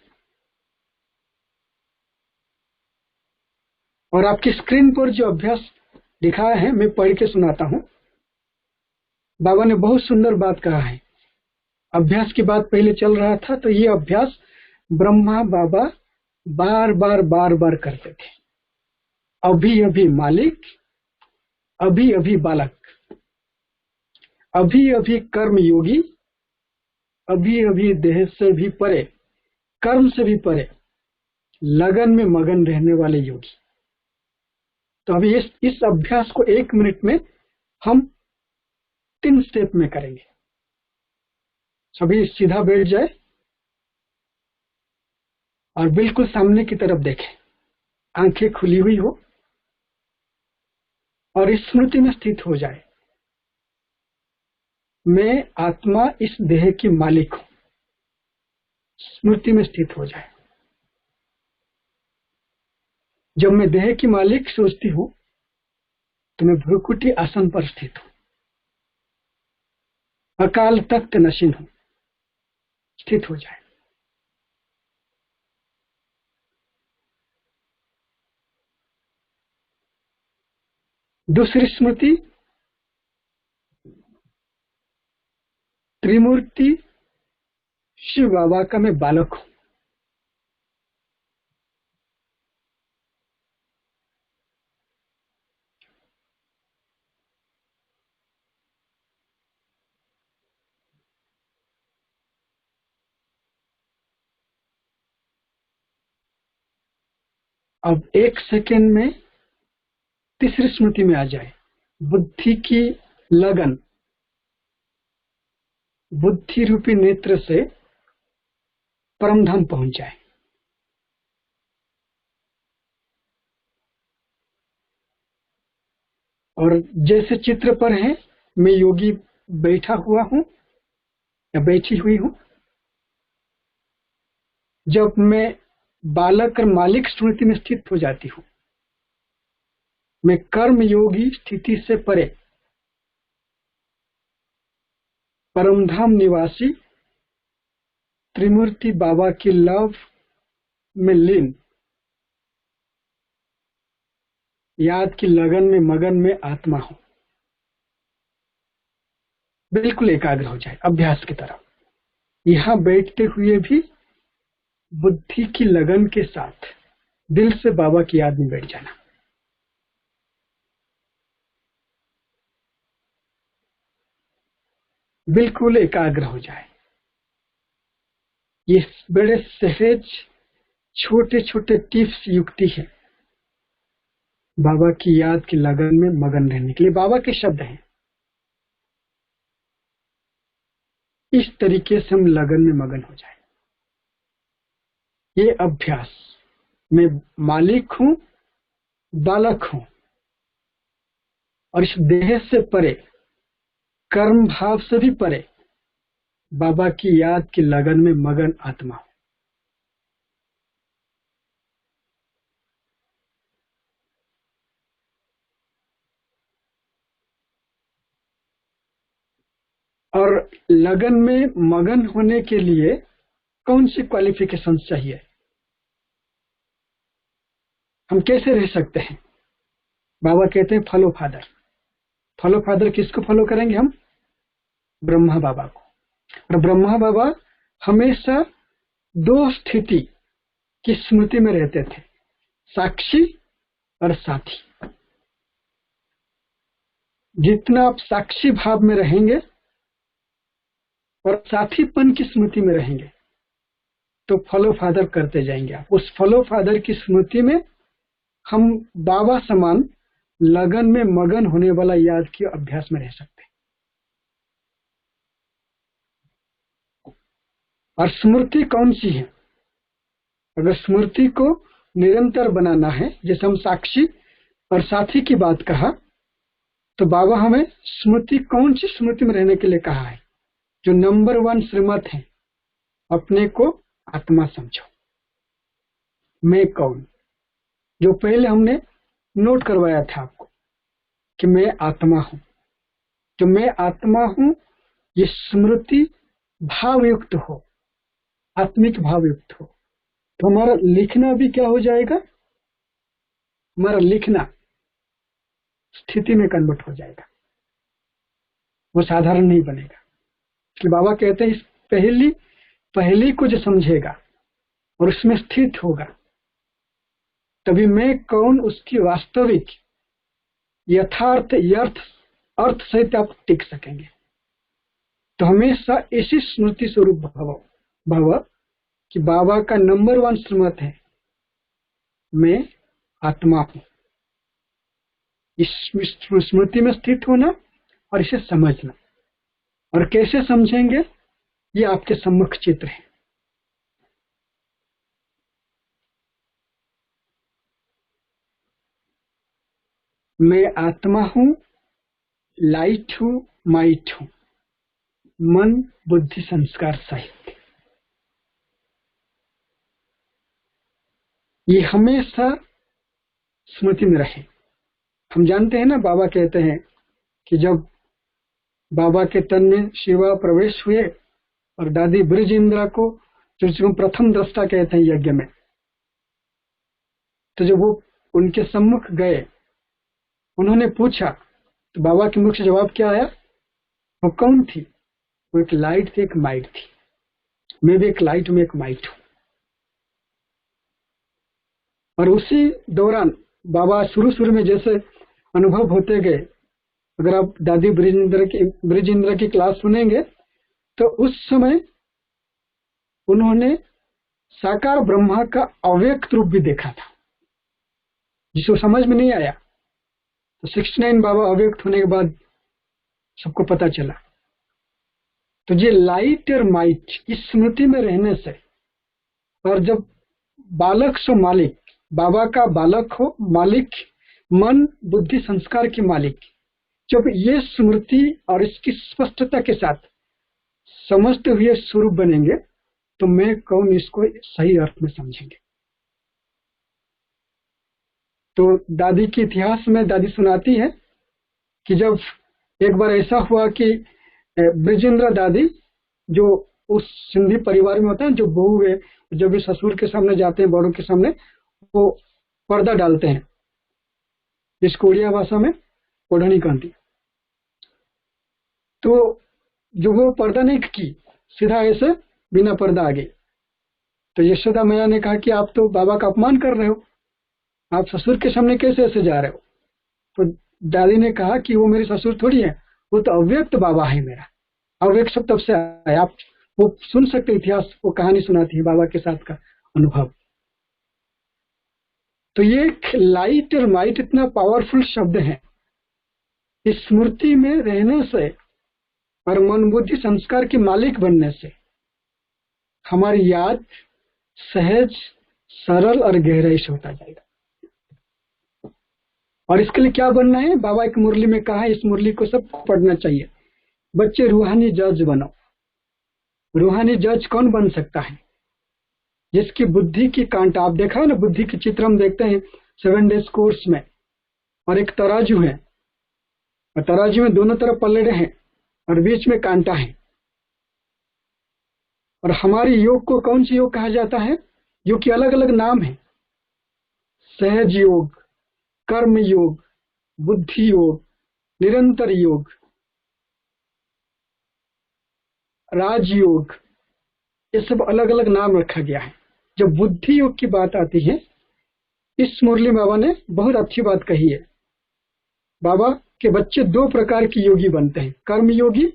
और आपकी स्क्रीन पर जो अभ्यास दिखाया है मैं पढ़ के सुनाता हूं। बाबा ने बहुत सुंदर बात कहा है। अभ्यास की बात पहले चल रहा था, तो ये अभ्यास ब्रह्मा बाबा बार बार बार बार करते थे। अभी अभी मालिक, अभी अभी बालक, अभी अभी कर्म योगी, अभी अभी देह से भी परे, कर्म से भी परे, लगन में मगन रहने वाले योगी। तो अभी इस अभ्यास को 1 मिनट में हम 3 स्टेप में करेंगे। सभी सीधा बैठ जाए और बिल्कुल सामने की तरफ देखें, आंखें खुली हुई हो और इस स्मृति में स्थित हो जाए, मैं आत्मा इस देह की मालिक हूं। स्मृति में स्थित हो जाए। जब मैं देह की मालिक सोचती हूं तो मैं भ्रुकुटी आसन पर स्थित हूं, अकाल तख्त नशीन हूं। स्थित हो जाए। दूसरी स्मृति, त्रिमूर्ति शिव बाबा का मैं बालक हूं। अब 1 सेकेंड में तीसरी स्मृति में आ जाए, बुद्धि की लगन, बुद्धि रूपी नेत्र से परमधाम पहुंच जाए। और जैसे चित्र पर है, मैं योगी बैठा हुआ हूं या बैठी हुई हूं। जब मैं बालक और मालिक स्मृति में स्थित हो जाती हूं, मैं कर्म योगी स्थिति से परे परमधाम निवासी त्रिमूर्ति बाबा की लव में लीन, याद की लगन में मगन में आत्मा हूं। बिल्कुल एकाग्र हो जाए अभ्यास की तरफ। यहां बैठते हुए भी बुद्धि की लगन के साथ दिल से बाबा की याद में बैठ जाना। बिल्कुल एकाग्र हो जाए। ये बड़े सहज छोटे छोटे टिप्स युक्ति है बाबा की याद की लगन में मगन रहने के लिए। बाबा के शब्द हैं, इस तरीके से हम लगन में मगन हो जाए। ये अभ्यास, मैं मालिक हूं, बालक हूं और इस देह से परे, कर्म भाव से भी परे बाबा की याद की लगन में मगन आत्मा हूं। और लगन में मगन होने के लिए कौन सी क्वालिफिकेशन चाहिए, हम कैसे रह सकते हैं? बाबा कहते हैं फॉलो फादर। फॉलो फादर किसको फॉलो करेंगे हम? ब्रह्मा बाबा को। और ब्रह्मा बाबा हमेशा 2 स्थिति की स्मृति में रहते थे, साक्षी और साथी। जितना आप साक्षी भाव में रहेंगे और साथीपन की स्मृति में रहेंगे तो फॉलो फादर करते जाएंगे आप। उस फॉलो फादर की स्मृति में हम बाबा समान लगन में मगन होने वाला याद के अभ्यास में रह सकते हैं। और स्मृति कौन सी है? अगर स्मृति को निरंतर बनाना है, जैसे हम साक्षी और साथी की बात कहा, तो बाबा हमें स्मृति, कौन सी स्मृति में रहने के लिए कहा है? जो नंबर 1 श्रीमत है, अपने को आत्मा समझो। मैं कौन, जो पहले हमने नोट करवाया था आपको कि मैं आत्मा हूं। जो मैं आत्मा हूं, ये स्मृति भावयुक्त हो, आत्मिक भावयुक्त हो, तो हमारा लिखना भी क्या हो जाएगा? हमारा लिखना स्थिति में कन्वर्ट हो जाएगा, वो साधारण नहीं बनेगा। इसलिए बाबा कहते हैं इस पहली को जो समझेगा और उसमें स्थित होगा, तभी मैं कौन उसकी वास्तविक यथार्थ अर्थ सहित आप टिक सकेंगे। तो हमेशा इसी स्मृति स्वरूप भव कि बाबा का नंबर 1 श्रीमत है, मैं आत्मा हूं। इस स्मृति में स्थित होना और इसे समझना। और कैसे समझेंगे, ये आपके सम्मुख चित्र है। मैं आत्मा हूं, लाइट हूं, माइट हूं, मन बुद्धि संस्कार सहित। ये हमेशा स्मृति में रहे। हम जानते हैं ना, बाबा कहते हैं कि जब बाबा के तन में शिवा प्रवेश हुए और दादी ब्रिज इंद्रा को, जो प्रथम दृष्टा कहते हैं यज्ञ में, तो जब वो उनके सम्मुख गए, उन्होंने पूछा, तो बाबा के मुख से जवाब क्या आया? वो कौन थी? वो एक लाइट थी, एक माइट थी। मैं भी एक लाइट में एक माइट हूं। और उसी दौरान बाबा शुरू में जैसे अनुभव होते गए, अगर आप दादी ब्रिज इंद्र की क्लास सुनेंगे तो उस समय उन्होंने साकार ब्रह्मा का अव्यक्त रूप भी देखा था, जिसको समझ में नहीं आया। तो 69 बाबा अव्यक्त होने के बाद सबको पता चला। तो ये लाइट और माइट इस स्मृति में रहने से, और जब बालक सो मालिक, बाबा का बालक हो, मालिक मन बुद्धि संस्कार की मालिक, जब ये स्मृति और इसकी स्पष्टता के साथ समझते हुए स्वरूप बनेंगे, तो मैं कौन, इसको सही अर्थ में समझेंगे। तो दादी के इतिहास में दादी सुनाती है कि जब एक बार ऐसा हुआ कि ब्रिजेंद्र दादी, जो उस सिंधी परिवार में होता है, जो बहू है, जब भी ससुर के सामने जाते हैं, बड़ों के सामने, वो पर्दा डालते हैं, जिसको उड़िया भाषा में ओढ़नी कहती। तो जो वो पर्दा नहीं की, सीधा ऐसे बिना पर्दा आ गई। तो यशोदा मैया ने कहा कि आप तो बाबा का अपमान कर रहे हो, आप ससुर के सामने कैसे ऐसे जा रहे हो? तो दादी ने कहा कि वो मेरे ससुर थोड़ी है, वो तो अव्यक्त बाबा है मेरा। अव्यक्त शब्द तब से आया, आप वो सुन सकते इतिहास, वो कहानी सुनाती है बाबा के साथ का अनुभव। तो ये लाइट और माइट इतना पावरफुल शब्द है। इस स्मृति में रहने से और मन बुद्धि संस्कार के मालिक बनने से हमारी याद सहज, सरल और गहराई से होता जाएगा। और इसके लिए क्या बनना है? बाबा एक मुरली में कहा है, इस मुरली को सब पढ़ना चाहिए। बच्चे रूहानी जज बनो। रूहानी जज कौन बन सकता है? जिसकी बुद्धि की कांटा, आप देखा है ना, बुद्धि के चित्र हम देखते हैं 7 डेज कोर्स में, और एक तराजू है, और तराजू में दोनों तरफ पल्लड़े हैं और बीच में कांटा है। और हमारी योग को कौन सी योग कहा जाता है? योग के अलग अलग नाम है। सहज योग, कर्म योग, बुद्धि योग, निरंतर योग, राजयोग, ये सब अलग अलग नाम रखा गया है। जब बुद्धि योग की बात आती है, इस मुरली बाबा ने बहुत अच्छी बात कही है। बाबा के बच्चे 2 प्रकार की योगी बनते हैं, कर्म योगी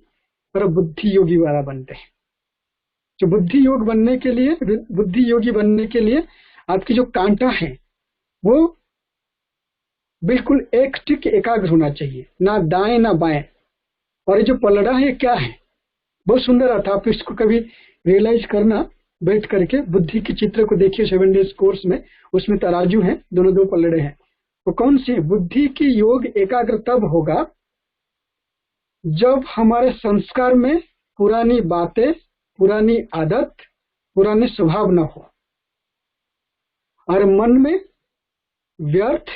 और बुद्धि योगी वाला बनते हैं। जो बुद्धि योगी बनने के लिए आपकी जो कांटा है वो बिल्कुल एक टिक एकाग्र होना चाहिए, ना दाएं ना बाएं। और ये जो पलड़ा है क्या है? बहुत सुंदर अर्थ, आप इसको कभी रियलाइज करना, बैठ करके बुद्धि के चित्र को देखिए 7 डेज कोर्स में, उसमें तराजू है, दोनों 2 पलड़े हैं। वो कौन सी? बुद्धि की योग एकाग्र तब होगा जब हमारे संस्कार में पुरानी बातें, पुरानी आदत, पुराने स्वभाव न हो, और मन में व्यर्थ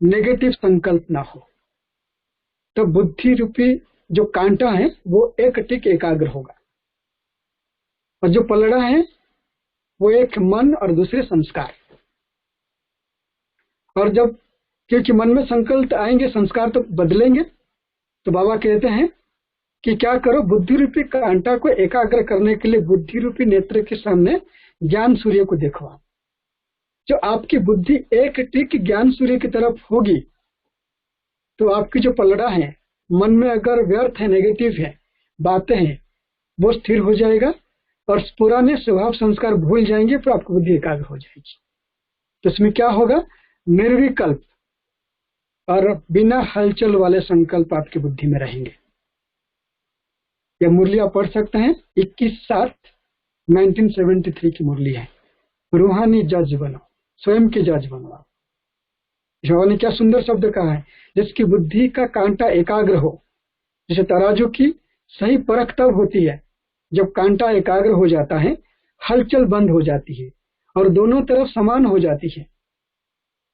नेगेटिव संकल्प ना हो। तो बुद्धि रूपी जो कांटा है वो एक टिक एकाग्र होगा, और जो पलड़ा है वो एक मन और दूसरे संस्कार। और जब, क्योंकि मन में संकल्प आएंगे, संस्कार तो बदलेंगे, तो बाबा कहते हैं कि क्या करो, बुद्धि रूपी कांटा को एकाग्र करने के लिए बुद्धि रूपी नेत्र के सामने ज्ञान सूर्य को देखो। जो आपकी बुद्धि एक टिक ज्ञान सूर्य की तरफ होगी, तो आपकी जो पलड़ा है, मन में अगर व्यर्थ है, नेगेटिव है, बातें हैं, वो स्थिर हो जाएगा, और पुराने स्वभाव संस्कार भूल जाएंगे, तो आपकी बुद्धि एकाग्र हो जाएगी। तो इसमें क्या होगा? निर्विकल्प और बिना हलचल वाले संकल्प आपकी बुद्धि में रहेंगे। यह मुरली आप पढ़ सकते हैं, 21/7/1973 की मुरली है। रूहानी जज बनो, स्वयं के जज बनो आप। भगवान ने क्या सुंदर शब्द कहा है, जिसकी बुद्धि का कांटा एकाग्र हो। जैसे तराजू की सही परख तब होती है जब कांटा एकाग्र हो जाता है, हलचल बंद हो जाती है और दोनों तरफ समान हो जाती है।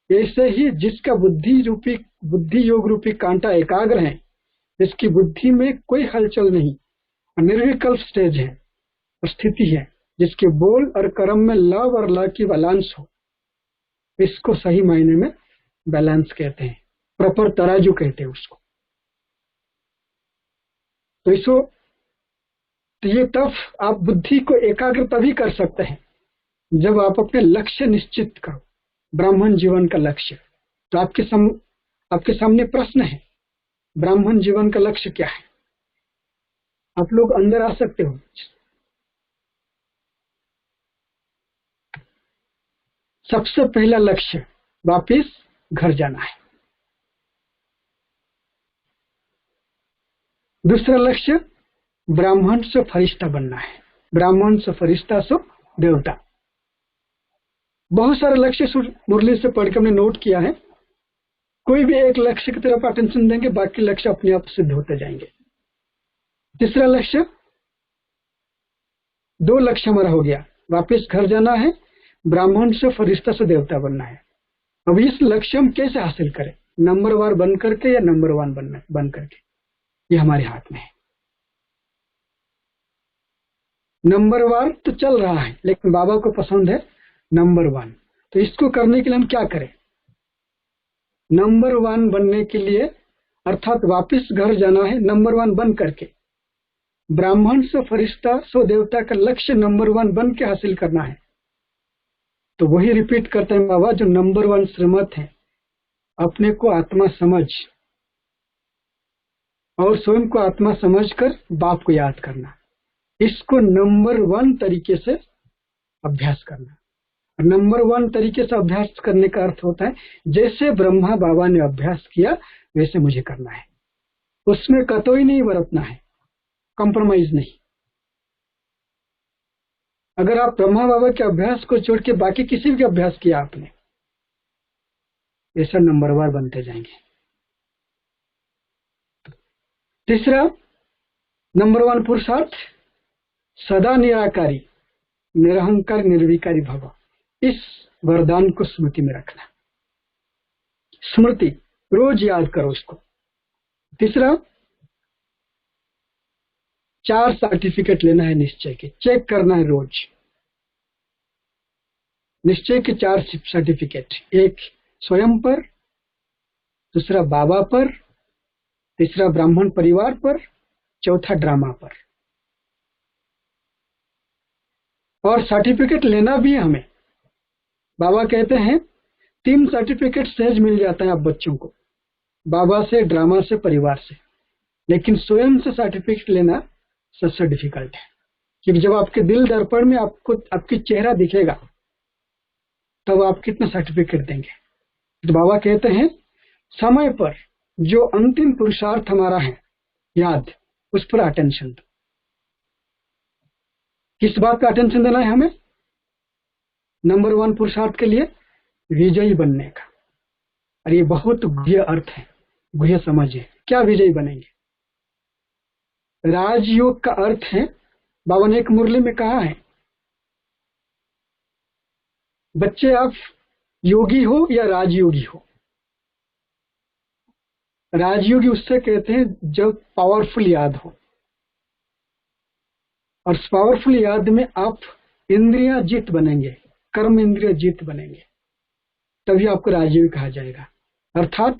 ऐसे ही जिसका बुद्धि योग रूपी कांटा एकाग्र है, जिसकी बुद्धि में कोई हलचल नहीं, निर्विकल्प स्टेज है, स्थिति है, जिसके बोल और कर्म में लव और ल की बैलेंस हो, इसको सही मायने में बैलेंस कहते हैं, प्रॉपर तराजू कहते हैं उसको। तो ये तब आप बुद्धि को एकाग्र तभी कर सकते हैं जब आप अपने लक्ष्य निश्चित करो, ब्राह्मण जीवन का लक्ष्य। तो आपके सामने प्रश्न है, ब्राह्मण जीवन का लक्ष्य क्या है? आप लोग अंदर आ सकते हो। सबसे पहला लक्ष्य वापिस घर जाना है। दूसरा लक्ष्य ब्राह्मण से फरिश्ता बनना है, ब्राह्मण से फरिश्ता से देवता। बहुत सारे लक्ष्य मुरली से पढ़ के हमने नोट किया है। कोई भी एक लक्ष्य की तरफ अटेंशन देंगे, बाकी लक्ष्य अपने आप सिद्ध होते जाएंगे। तीसरा लक्ष्य, 2 लक्ष्य हमारा हो गया, वापिस घर जाना है, ब्राह्मण से फरिश्ता से देवता बनना है। अब इस लक्ष्य हम कैसे हासिल करें, नंबरवार बन करके या नंबर 1 बन करके, ये हमारे हाथ में है। नंबरवार तो चल रहा है, लेकिन बाबा को पसंद है नंबर 1। तो इसको करने के लिए हम क्या करें? नंबर 1 बनने के लिए, अर्थात वापिस घर जाना है नंबर 1 बन करके, ब्राह्मण से फरिश्ता सो देवता का लक्ष्य नंबर 1 बन के हासिल करना है। तो वही रिपीट करते हैं बाबा, जो नंबर 1 श्रीमत है, अपने को आत्मा समझ और स्वयं को आत्मा समझकर बाप को याद करना, इसको नंबर 1 तरीके से अभ्यास करना। नंबर 1 तरीके से अभ्यास करने का अर्थ होता है जैसे ब्रह्मा बाबा ने अभ्यास किया वैसे मुझे करना है, उसमें कतई नहीं बरतना है, कॉम्प्रोमाइज नहीं। अगर आप ब्रह्मा बाबा के अभ्यास को छोड़ के बाकी किसी भी अभ्यास किया आपने, ऐसा नंबरवार बनते जाएंगे। तीसरा नंबर 1 पुरुषार्थ, सदा निराकारी, निरहंकार, निर्विकारी भव। इस वरदान को स्मृति में रखना, स्मृति रोज याद करो इसको। तीसरा, 4 सर्टिफिकेट लेना है निश्चय के, चेक करना है रोज निश्चय के 4 सर्टिफिकेट, एक स्वयं पर, दूसरा बाबा पर, तीसरा ब्राह्मण परिवार पर, चौथा ड्रामा पर। और सर्टिफिकेट लेना भी है हमें। बाबा कहते हैं 3 सर्टिफिकेट सहज मिल जाता है आप बच्चों को, बाबा से, ड्रामा से, परिवार से, लेकिन स्वयं से सर्टिफिकेट लेना सबसे डिफिकल्ट है। क्योंकि जब आपके दिल दर्पण में आपको आपकी चेहरा दिखेगा तब आप कितना सर्टिफिकेट देंगे। तो बाबा कहते हैं समय पर जो अंतिम पुरुषार्थ हमारा है याद, उस पर अटेंशन दो। किस बात का अटेंशन देना है हमें? नंबर 1 पुरुषार्थ के लिए विजयी बनने का। और ये बहुत गुह्य अर्थ है, गुह्य समझ है। क्या विजयी बनेंगे? राजयोग का अर्थ है, बाबा ने एक मुरली में कहा है, बच्चे आप योगी हो या राजयोगी हो। राजयोगी उससे कहते हैं जब पावरफुल याद हो, और पावरफुल याद में आप इंद्रियां जीत बनेंगे, कर्म इंद्रिय जीत बनेंगे, तभी आपको राजयोगी कहा जाएगा। अर्थात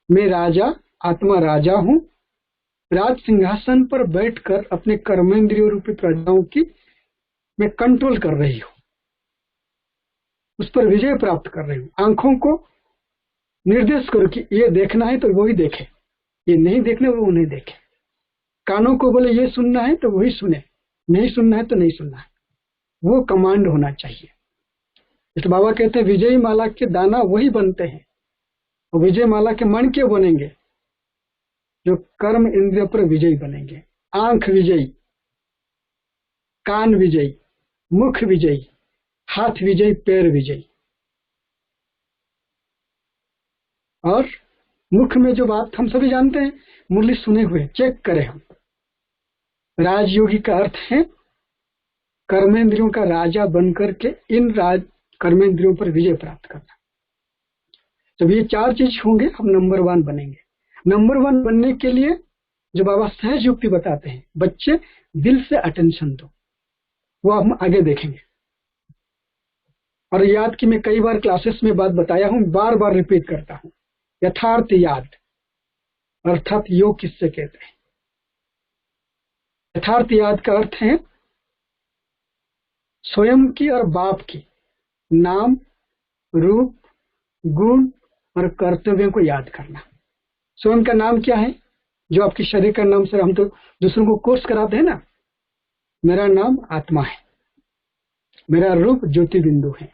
मैं राजा, आत्मा राजा हूं, राज सिंहासन पर बैठकर अपने कर्मेंद्रियों रूपी प्रजाओं की मैं कंट्रोल कर रही हूं, उस पर विजय प्राप्त कर रही हूं। आंखों को निर्देश करो कि ये देखना है तो वही देखे, ये नहीं देखना वो नहीं देखे। कानों को बोले ये सुनना है तो वही सुने, नहीं सुनना है तो नहीं सुनना है। वो कमांड होना चाहिए। इस बाबा कहते हैं विजयी माला के दाना वही बनते हैं और विजय माला के मण क्यों बनेंगे? जो कर्म इंद्रिय पर विजयी बनेंगे। आंख विजयी, कान विजयी, मुख विजयी, हाथ विजयी, पैर विजयी। और मुख में जो बात हम सभी जानते हैं, मुरली सुने हुए, चेक करें हम। राजयोगी का अर्थ है कर्मेंद्रियों का राजा बनकर के इन कर्मेंद्रियों पर विजय प्राप्त करना। जब ये चार चीज होंगे हम नंबर 1 बनेंगे। नंबर 1 बनने के लिए जो बाबा सहज युक्ति बताते हैं, बच्चे दिल से अटेंशन दो, वो हम आगे देखेंगे। और याद की मैं कई बार क्लासेस में बात बताया हूं, बार बार रिपीट करता हूं। यथार्थ याद अर्थात योग किससे कहते हैं? यथार्थ याद का अर्थ है स्वयं की और बाप की नाम, रूप, गुण और कर्तव्यों को याद करना। स्वयं का नाम क्या है? जो आपके शरीर का नाम से हम तो दूसरों को कोर्स कराते हैं ना। मेरा नाम आत्मा है, मेरा रूप ज्योति बिंदु है,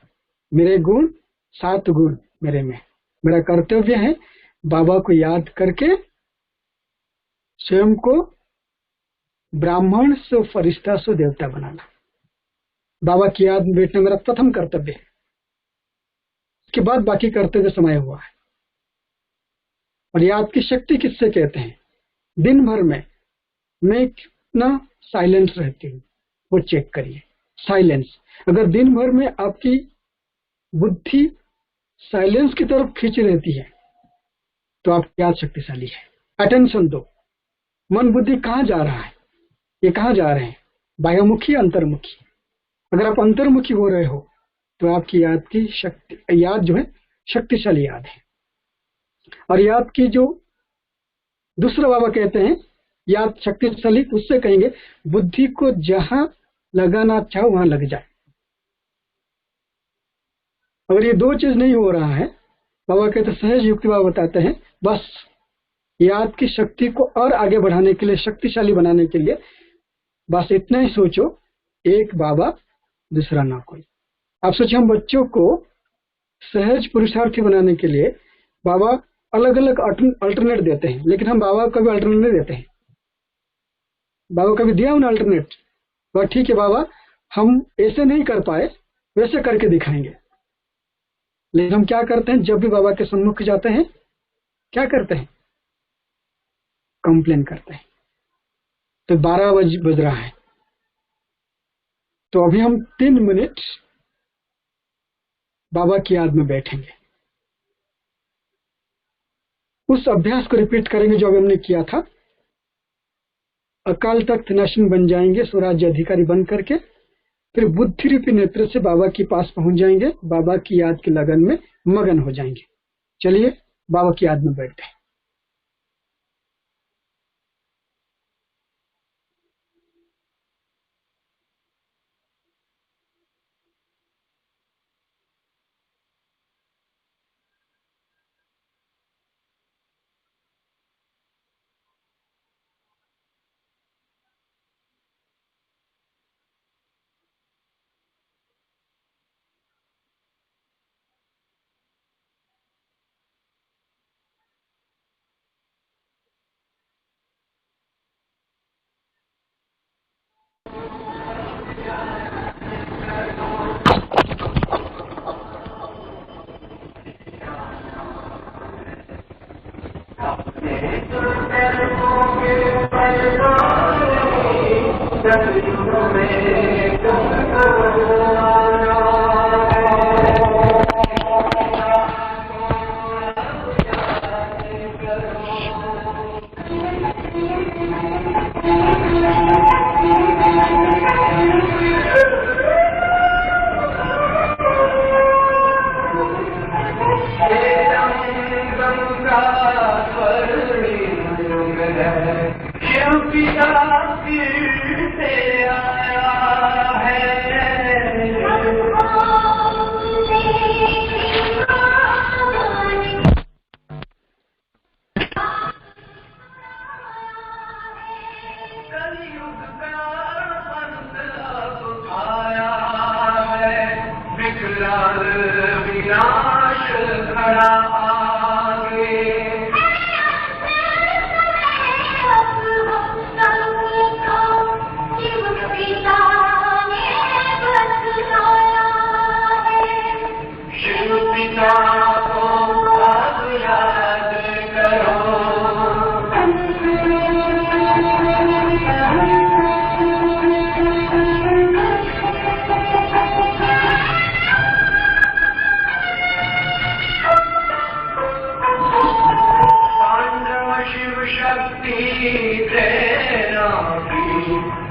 मेरे गुण 7 गुण मेरे में। मेरा कर्तव्य है बाबा को याद करके स्वयं को ब्राह्मण से फरिश्ता से देवता बनाना। बाबा की याद में बैठना मेरा प्रथम कर्तव्य है। इसके बाद बाकी कर्तव्य समाया हुआ है। और याद की शक्ति किससे कहते हैं? दिन भर में मैं कितना साइलेंस रहती हूँ, वो चेक करिए। साइलेंस, अगर दिन भर में आपकी बुद्धि साइलेंस की तरफ खींची रहती है तो आपकी याद शक्तिशाली है। अटेंशन दो, मन बुद्धि कहाँ जा रहा है, ये कहाँ जा रहे हैं, बाह्यमुखी अंतर्मुखी। अगर आप अंतर्मुखी हो रहे हो तो आपकी याद की शक्ति, याद जो है शक्तिशाली याद है। और याद की जो दूसरा बाबा कहते हैं याद शक्तिशाली, उससे कहेंगे बुद्धि को जहां लगाना चाहो वहां लग जाए। अगर ये 2 चीज नहीं हो रहा है, बाबा कहते सहज युक्ति बाबा बताते हैं, बस याद की शक्ति को और आगे बढ़ाने के लिए, शक्तिशाली बनाने के लिए बस इतना ही सोचो, एक बाबा दूसरा ना कोई। आप सोचिए हम बच्चों को सहज पुरुषार्थी बनाने के लिए बाबा अलग अलग अल्टरनेट देते हैं, लेकिन हम बाबा को भी अल्टरनेट नहीं देते हैं। बाबा कभी दिया उन्हें अल्टरनेट? वह ठीक है बाबा, हम ऐसे नहीं कर पाए, वैसे करके दिखाएंगे। लेकिन हम क्या करते हैं, जब भी बाबा के सम्मुख जाते हैं क्या करते हैं? कंप्लेन करते हैं। तो 12 बज रहा है, तो अभी हम 3 मिनट बाबा की याद में बैठेंगे। उस अभ्यास को रिपीट करेंगे जो अभी हमने किया था। अकाल तख्त नशीन बन जाएंगे, स्वराज्य अधिकारी बन करके फिर बुद्धि रूपी नेत्र से बाबा के पास पहुंच जाएंगे, बाबा की याद की लगन में मगन हो जाएंगे। चलिए बाबा की याद में बैठते हैं।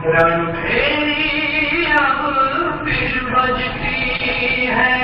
रणभेरी अब फिर बजती है।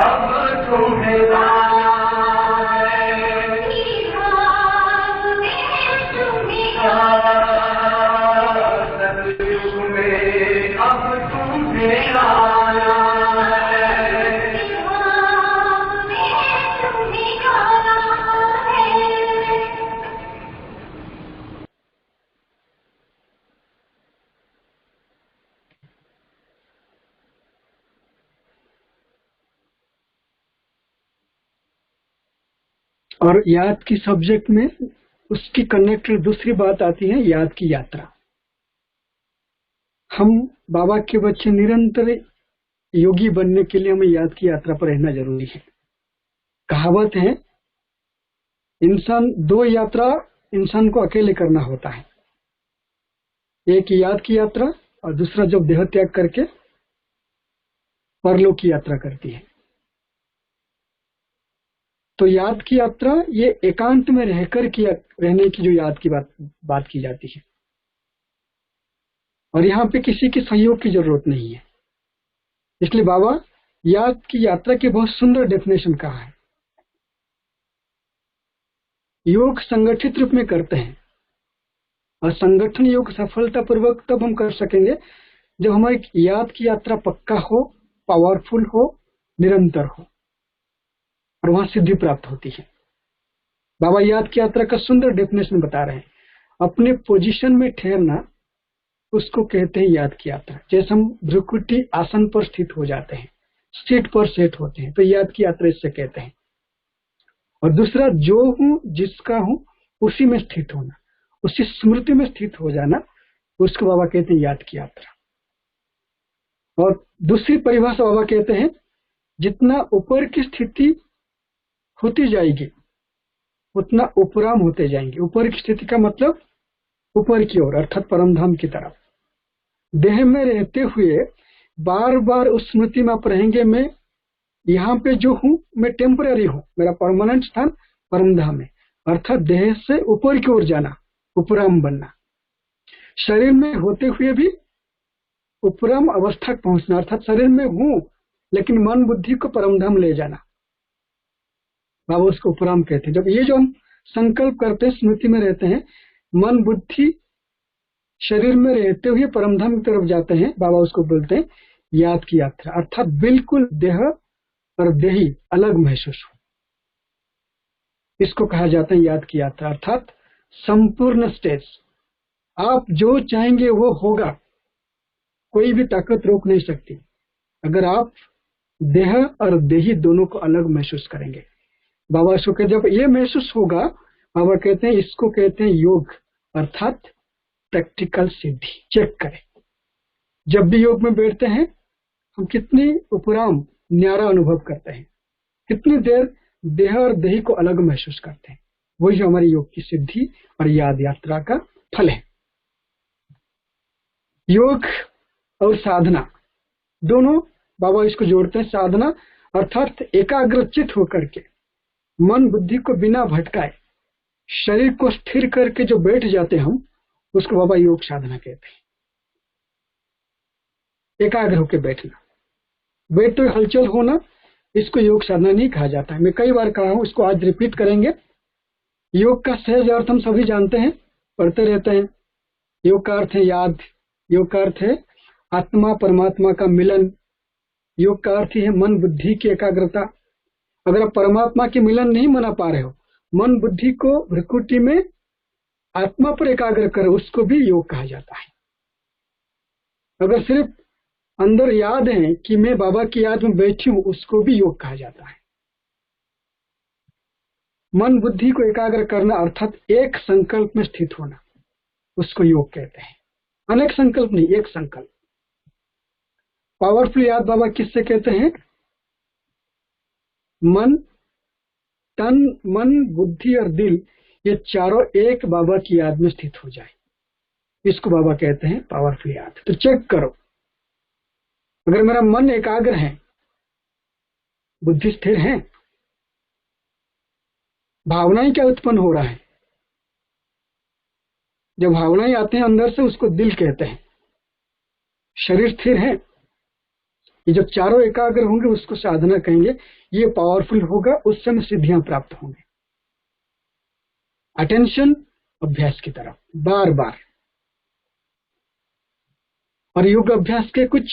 अब तुम्हें और याद की सब्जेक्ट में उसकी कनेक्टेड दूसरी बात आती है, याद की यात्रा। हम बाबा के बच्चे निरंतर योगी बनने के लिए हमें याद की यात्रा पर रहना जरूरी है। कहावत है, दो यात्रा इंसान को अकेले करना होता है, एक याद की यात्रा और दूसरा जब देह त्याग करके परलोक की यात्रा करती है। तो याद की यात्रा ये एकांत में रहकर रहने की जो याद की बात की जाती है, और यहाँ पे किसी के सहयोग की जरूरत नहीं है। इसलिए बाबा याद की यात्रा की बहुत सुंदर डेफिनेशन कहा है। योग संगठित रूप में करते हैं, और संगठन योग सफलतापूर्वक तब हम कर सकेंगे जब हमारी याद की यात्रा पक्का हो, पावरफुल हो, निरंतर हो, और वहां सिद्धि प्राप्त होती है। बाबा याद की यात्रा का सुंदर डेफिनेशन बता रहे हैं। अपने पोजीशन में ठहरना, उसको कहते हैं याद की यात्रा। जैसे हम भ्रुकुटी आसन पर स्थित हो जाते हैं, सीट पर सेट होते हैं, तो याद की यात्रा इससे कहते हैं। और दूसरा, जो हूं जिसका हूं उसी में स्थित होना, उसी स्मृति में स्थित हो जाना, उसको बाबा कहते हैं याद की यात्रा। और दूसरी परिभाषा बाबा कहते हैं, जितना ऊपर की स्थिति होती जाएगी उतना उपराम होते जाएंगे। ऊपर की स्थिति का मतलब ऊपर की ओर, अर्थात परमधाम की तरफ। देह में रहते हुए बार बार उस स्मृति में आप रहेंगे, मैं यहाँ पे जो हूं मैं टेम्पररी हूं, मेरा परमानेंट स्थान परमधाम है, अर्थात देह से ऊपर की ओर जाना, उपराम बनना। शरीर में होते हुए भी उपराम अवस्था पहुंचना, अर्थात शरीर में हूं लेकिन मन बुद्धि को परमधाम ले जाना, बाबा उसको उपराम कहते हैं। जब ये जो हम संकल्प करते हैं, स्मृति में रहते हैं, मन बुद्धि शरीर में रहते हुए परमधाम की तरफ जाते हैं, बाबा उसको बोलते हैं याद की यात्रा। अर्थात बिल्कुल देह और देही अलग महसूस हो, इसको कहा जाता है याद की यात्रा। अर्थात संपूर्ण स्टेज, आप जो चाहेंगे वो होगा, कोई भी ताकत रोक नहीं सकती, अगर आप देह और देही दोनों को अलग महसूस करेंगे। बाबा इसको कहते, जब ये महसूस होगा, बाबा कहते हैं इसको कहते हैं योग, अर्थात प्रैक्टिकल सिद्धि। चेक करें, जब भी योग में बैठते हैं हम कितनी उपराम न्यारा अनुभव करते हैं, कितनी देर देह और देही को अलग महसूस करते हैं। वही हमारी योग की सिद्धि और याद यात्रा का फल है। योग और साधना दोनों बाबा इसको जोड़ते हैं। साधना अर्थात एकाग्रचित होकर के मन बुद्धि को बिना भटकाए शरीर को स्थिर करके जो बैठ जाते हैं हम, उसको बाबा योग साधना कहते हैं। एकाग्र होकर बैठना, बैठते हुए हलचल होना, इसको योग साधना नहीं कहा जाता है। मैं कई बार कहा हूं, इसको आज रिपीट करेंगे। योग का सहज अर्थ हम सभी जानते हैं, पढ़ते रहते हैं। योग का अर्थ है याद, योग का अर्थ है आत्मा परमात्मा का मिलन, योग का अर्थ है मन बुद्धि की एकाग्रता। अगर आप परमात्मा के मिलन नहीं मना पा रहे हो, मन बुद्धि को भ्रुकुटी में आत्मा पर एकाग्र करो, उसको भी योग कहा जाता है। अगर सिर्फ अंदर याद है कि मैं बाबा की याद में बैठी हूं, उसको भी योग कहा जाता है। मन बुद्धि को एकाग्र करना अर्थात एक संकल्प में स्थित होना, उसको योग कहते हैं। अनेक संकल्प नहीं, एक संकल्प। पावरफुल याद बाबा किससे कहते हैं? मन, तन, मन, बुद्धि और दिल, ये चारों एक बाबा की याद में स्थित हो जाए, इसको बाबा कहते हैं पावरफुल याद। तो चेक करो, अगर मेरा मन एकाग्र है, बुद्धि स्थिर है, भावनाएं क्या उत्पन्न हो रहा है? जब भावनाएं आते हैं अंदर से, उसको दिल कहते हैं। शरीर स्थिर है, ये जब चारों एकाग्र होंगे उसको साधना कहेंगे। ये पावरफुल होगा, उस समय सिद्धियां प्राप्त होंगे। अटेंशन अभ्यास की तरफ बार बार। और योग अभ्यास के कुछ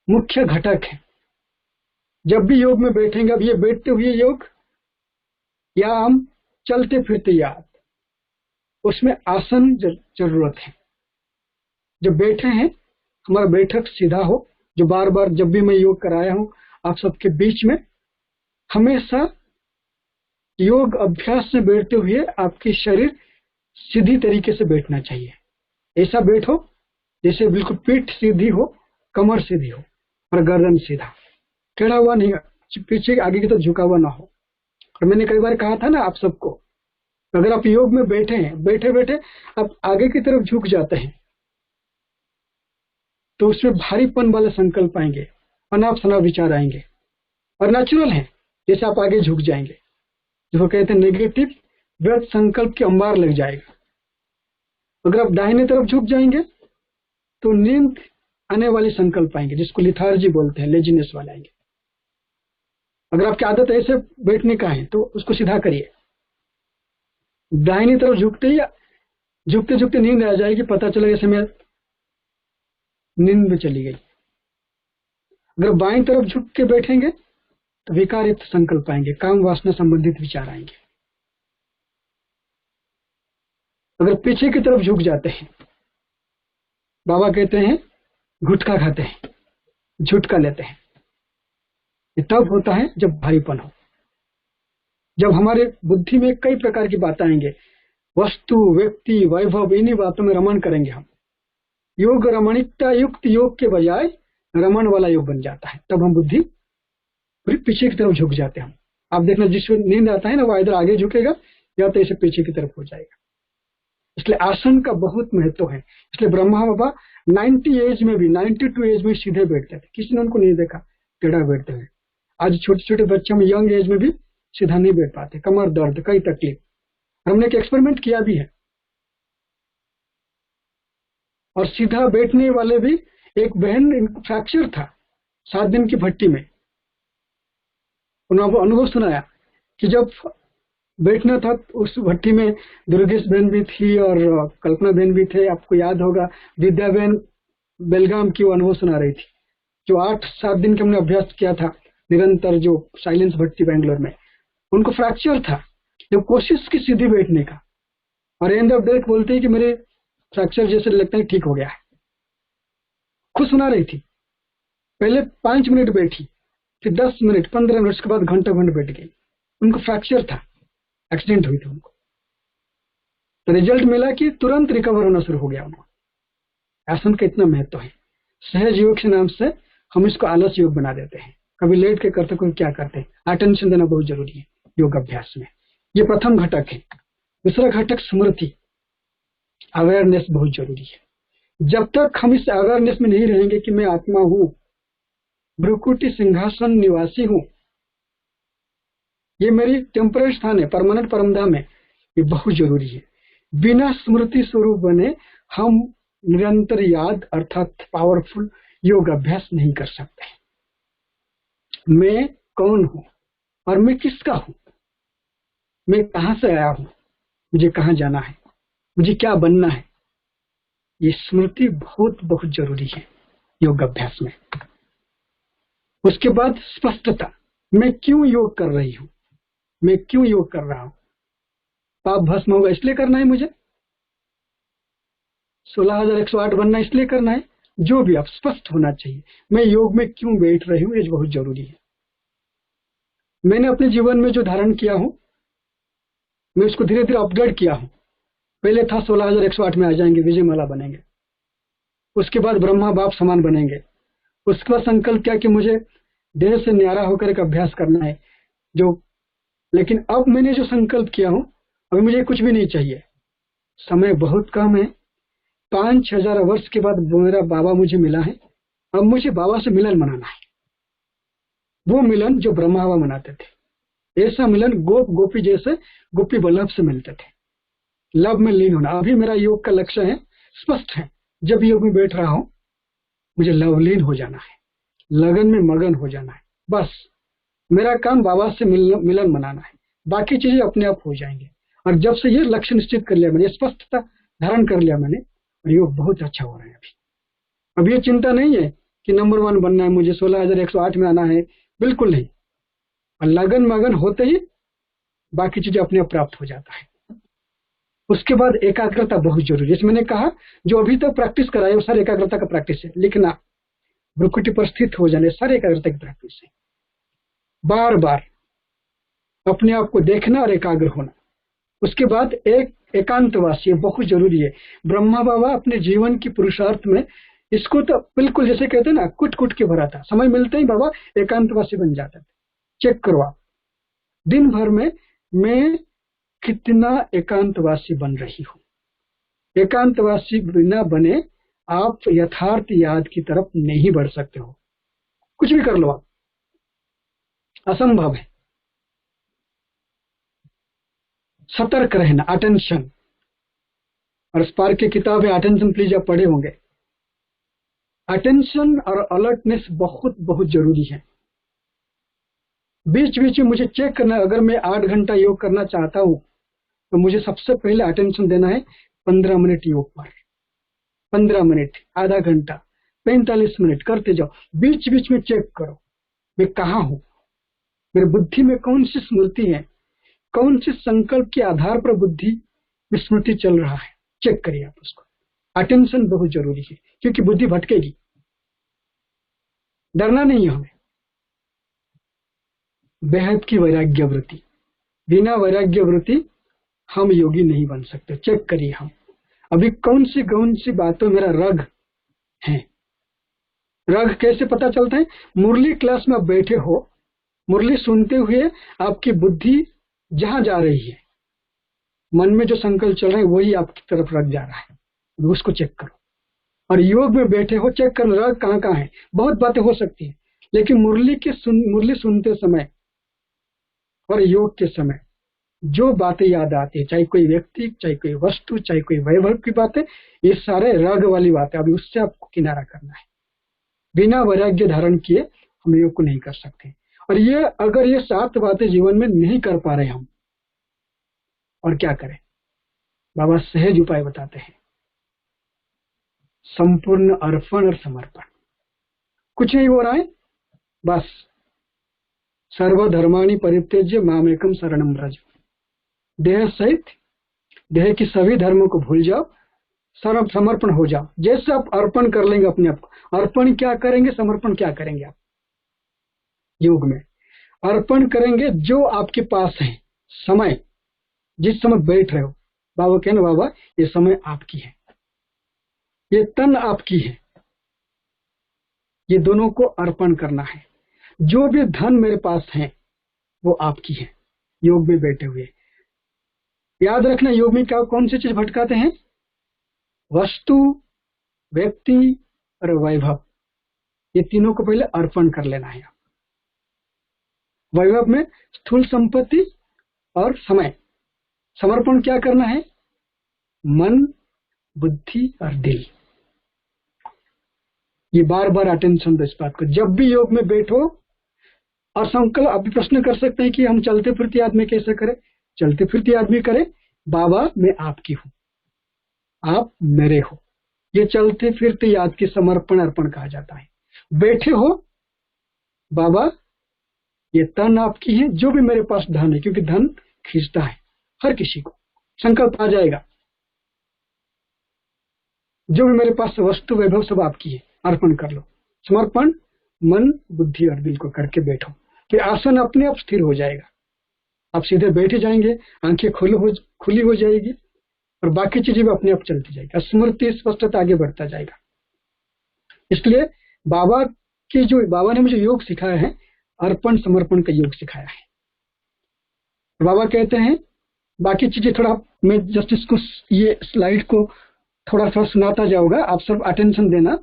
मुख्य घटक हैं। जब भी योग में बैठेंगे, अब ये बैठते हुए योग या हम चलते फिरते याद, उसमें आसन जरूरत है। जब बैठे हैं, हमारा बैठक सीधा हो, जो बार बार जब भी मैं योग कराया हूं आप सबके बीच में, हमेशा योग अभ्यास में बैठते हुए आपकी शरीर सीधी तरीके से बैठना चाहिए। ऐसा बैठो जैसे बिल्कुल पीठ सीधी हो, कमर सीधी हो और गर्दन सीधा, टेढ़ा हुआ नहीं, पीछे आगे की तरफ झुका हुआ ना हो। और मैंने कई बार कहा था ना आप सबको, अगर आप योग में बैठे हैं, बैठे बैठे आप आगे की तरफ झुक जाते हैं तो उसमें भारीपन वाले संकल्प आएंगे, अनाप शनाप विचार आएंगे, और नेचुरल है जैसे आप आगे झुक जाएंगे, जिसको कहते हैं नेगेटिव व्यर्थ संकल्प के अंबार लग जाएगा। अगर आप दाहिने तरफ झुक जाएंगे तो नींद आने वाले संकल्प आएंगे, जिसको लिथार्जी बोलते हैं, लेजीनेस वाले आएंगे। अगर आपकी आदत ऐसे बैठने का है तो उसको सीधा करिए। दाहिनी तरफ झुकते ही झुकते झुकते नींद आ जाएगी, पता चलेगा जैसे मैं नींद में चली गई। अगर बाईं तरफ झुक के बैठेंगे तो विकारयुक्त संकल्प आएंगे, काम वासना संबंधित विचार आएंगे। अगर पीछे की तरफ झुक जाते हैं, बाबा कहते हैं गुटखा खाते हैं, झुटका लेते हैं, ये तब होता है जब भारीपन हो, जब हमारे बुद्धि में कई प्रकार की बातें आएंगे, वस्तु, व्यक्ति, वैभव, इन्हीं बातों में रमण करेंगे हम। योग रमणीकता युक्त योग के बजाय रमण वाला योग बन जाता है, तब हम बुद्धि पूरी पीछे की तरफ झुक जाते हैं। आप देखना, जिसको नींद आता है ना, वो इधर आगे झुकेगा या तो ऐसे पीछे की तरफ हो जाएगा। इसलिए आसन का बहुत महत्व है। इसलिए ब्रह्मा बाबा 90 एज में भी, 92 एज में सीधे बैठते थे, किसी ने उनको नहीं देखा टेढ़ा बैठते हुए। आज छोटे छोटे बच्चे हम यंग एज में भी सीधा नहीं बैठ पाते, कमर दर्द, कई तकलीफ। हमने एक एक्सपेरिमेंट किया भी है। और सीधा बैठने वाले भी, एक बहन, इनको फ्रैक्चर था 7 दिन की भट्टी में। उन्होंने अनुभव सुनाया कि जब बैठना था उस भट्टी में दुर्गेश बहन भी थी और कल्पना बहन भी थे, आपको याद होगा, विद्या बहन बेलगाम की वो अनुभव सुना रही थी, जो 8-7 दिन के हमने अभ्यास किया था निरंतर, जो साइलेंस भट्टी बेंगलोर में। उनको फ्रैक्चर था, जब कोशिश की सीधी बैठने का, और एंड ऑफ डेथ बोलते हैं कि मेरे फ्रैक्चर जैसे लगता है ठीक हो गया है। खुद सुना रही थी, पहले 5 मिनट बैठी, फिर 10 मिनट, 15 मिनट, उसके बाद घंटों घंटे बैठ गई। उनको फ्रैक्चर था, एक्सीडेंट हुई थी उनको। तो रिजल्ट मिला कि तुरंत रिकवर होना शुरू हो गया उनको। आसन का इतना महत्व है। सहज योग के नाम से हम इसको आलस योग बना देते हैं, कभी लेट के करते, कोई क्या करते हैं। अटेंशन देना बहुत जरूरी है योग अभ्यास में। ये प्रथम घटक है। दूसरा घटक स्मृति, अवेयरनेस बहुत जरूरी है। जब तक हम इस अवेयरनेस में नहीं रहेंगे कि मैं आत्मा हूं, भ्रुकुटी सिंहासन निवासी हूं, ये मेरी टेम्परेरी स्थान है, परमानेंट परमधाम है, ये बहुत जरूरी है। बिना स्मृति स्वरूप बने हम निरंतर याद अर्थात पावरफुल योग अभ्यास नहीं कर सकते। मैं कौन हूं और मैं किसका हूं, मैं कहां से आया हूं, मुझे कहां जाना है, मुझे क्या बनना है, ये स्मृति बहुत बहुत जरूरी है योग अभ्यास में। उसके बाद स्पष्टता, मैं क्यों योग कर रही हूं, मैं क्यों योग कर रहा हूं। पाप भस्म होगा इसलिए करना है मुझे, 16,108 बनना इसलिए करना है, जो भी आप स्पष्ट होना चाहिए, मैं योग में क्यों बैठ रही हूँ, ये बहुत जरूरी है। मैंने अपने जीवन में जो धारण किया हूँ, मैं उसको धीरे धीरे अपग्रेड किया हूँ। पहले था 16,108 में आ जाएंगे, विजयमाला बनेंगे, उसके बाद ब्रह्मा बाप समान बनेंगे, उसके बाद संकल्प किया कि मुझे देह से न्यारा होकर एक अभ्यास करना है जो, लेकिन अब मैंने जो संकल्प किया हूँ, अभी मुझे कुछ भी नहीं चाहिए, समय बहुत कम है, 5,000 वर्ष के बाद मेरा बाबा मुझे मिला है, अब मुझे बाबा से मिलन मनाना है, वो मिलन जो ब्रह्मा बाबा मनाते थे, ऐसा मिलन गोप गोपी जैसे गोपी वल्लभ से मिलते थे, लव में लीन होना। अभी मेरा योग का लक्ष्य है, स्पष्ट है, जब योग में बैठ रहा हूं मुझे लवलीन हो जाना है, लगन में मगन हो जाना है, बस मेरा काम बाबा से मिलन मनाना है, बाकी चीजें अपने आप हो जाएंगे। और जब से ये लक्ष्य निश्चित कर लिया मैंने, स्पष्टता धारण कर लिया मैंने, और योग बहुत अच्छा हो रहा है। अभी ये चिंता नहीं है कि नंबर 1 बनना है, मुझे 16,108 में आना है, बिल्कुल नहीं। और लगन मगन होते ही बाकी चीजें अपने आप प्राप्त हो जाता है। उसके बाद एकाग्रता बहुत जरूरी है। जैसे मैंने कहा, जो अभी तक प्रैक्टिस कराए वो सारे एकाग्रता का प्रैक्टिस है, लिखना, भ्रुकुटी पर स्थित हो जाने, सारे एकाग्रता की प्रैक्टिस है। बार बार अपने आप को देखना और एकाग्र होना। उसके बाद एकांतवासी बहुत जरूरी है। ब्रह्मा बाबा अपने जीवन की पुरुषार्थ में इसको तो बिल्कुल जैसे कहते हैं ना, कुट कुट के भरा था, समय मिलते ही बाबा एकांतवासी बन जाते थे। चेक करो आप, दिन भर में मैं कितना एकांतवासी बन रही हूं। एकांतवासी बिना बने आप यथार्थ याद की तरफ नहीं बढ़ सकते हो, कुछ भी कर लो आप, असंभव है। सतर्क रहना, अटेंशन, और स्पार्क की किताब है अटेंशन, प्लीज आप पढ़े होंगे। अटेंशन और अलर्टनेस बहुत बहुत जरूरी है। बीच बीच में मुझे चेक करना, अगर मैं 8 घंटा योग करना चाहता हूं तो मुझे सबसे पहले अटेंशन देना है 15 मिनट योग पर। 15 मिनट, आधा घंटा, 45 मिनट करते जाओ, बीच बीच में चेक करो मैं कहाँ हूं, मेरे बुद्धि में कौन सी स्मृति है, कौन से संकल्प के आधार पर बुद्धि में स्मृति चल रहा है, चेक करिए आप उसको। अटेंशन बहुत जरूरी है, क्योंकि बुद्धि भटकेगी। डरना नहीं है हमें। बेहद की वैराग्य वृत्ति, बिना वैराग्य वृत्ति हम योगी नहीं बन सकते। चेक करिए हम अभी कौन सी बातों मेरा रग है। रग कैसे पता चलता है? मुरली क्लास में आप बैठे हो, मुरली सुनते हुए आपकी बुद्धि जहां जा रही है, मन में जो संकल्प चल रहा है वही आपकी तरफ रग जा रहा है, उसको चेक करो। और योग में बैठे हो, चेक करना रग कहाँ कहाँ है। बहुत बातें हो सकती है, लेकिन मुरली सुनते समय और योग के समय जो बातें याद आती है, चाहे कोई व्यक्ति, चाहे कोई वस्तु, चाहे कोई वैभव की बातें, ये सारे राग वाली बातें, अभी उससे आपको किनारा करना है। बिना वैराग्य धारण किए हम योग को नहीं कर सकते। और ये अगर ये 7 बातें जीवन में नहीं कर पा रहे हम, और क्या करें? बाबा सहज उपाय बताते हैं, संपूर्ण अर्पण और समर्पण। कुछ नहीं हो रहा है, बस सर्वधर्माणि परित्यज्य मामेकम शरणं व्रज। देह सहित देह की सभी धर्मों को भूल जाओ, समर्पण हो जाओ। जैसे आप अर्पण कर लेंगे अपने आप को, अर्पण क्या करेंगे, समर्पण क्या करेंगे आप योग में? अर्पण करेंगे जो आपके पास है, समय, जिस समय बैठ रहे हो। बाबा कहना, बाबा ये समय आपकी है, ये तन आपकी है, ये दोनों को अर्पण करना है। जो भी धन मेरे पास है वो आपकी है। योग में बैठे हुए याद रखना, योग में क्या कौन सी चीज भटकाते हैं? वस्तु, व्यक्ति और वैभव, ये तीनों को पहले अर्पण कर लेना है। वैभव में स्थूल संपत्ति और समय। समर्पण क्या करना है? मन, बुद्धि और दिल। ये बार बार अटेंशन दो इस बात को। जब भी योग में बैठो और संकल्प, अभी प्रश्न कर सकते हैं कि हम चलते फिरते आदमी कैसे करें? चलते फिरते आदमी करे, बाबा मैं आपकी हूं, आप मेरे हो। ये चलते फिरते याद की समर्पण अर्पण कहा जाता है। बैठे हो, बाबा ये तन आपकी है, जो भी मेरे पास धन है, क्योंकि धन खींचता है हर किसी को, संकल्प आ जाएगा। जो भी मेरे पास वस्तु वैभव सब आपकी है, अर्पण कर लो। समर्पण मन बुद्धि और दिल को करके बैठो, फिर आसन अपने आप स्थिर हो जाएगा। आप सीधे बैठे जाएंगे, आंखें खुली हो जाएगी और बाकी चीजें भी अपने आप चलती जाएगी। स्मृति स्पष्टता आगे बढ़ता जाएगा। इसलिए बाबा ने मुझे योग सिखाया है, अर्पण समर्पण का योग सिखाया है। बाबा कहते हैं, बाकी चीजें थोड़ा मैं जस्ट इसको ये स्लाइड को थोड़ा सा सुनाता जाऊंगा, आप सब अटेंशन देना।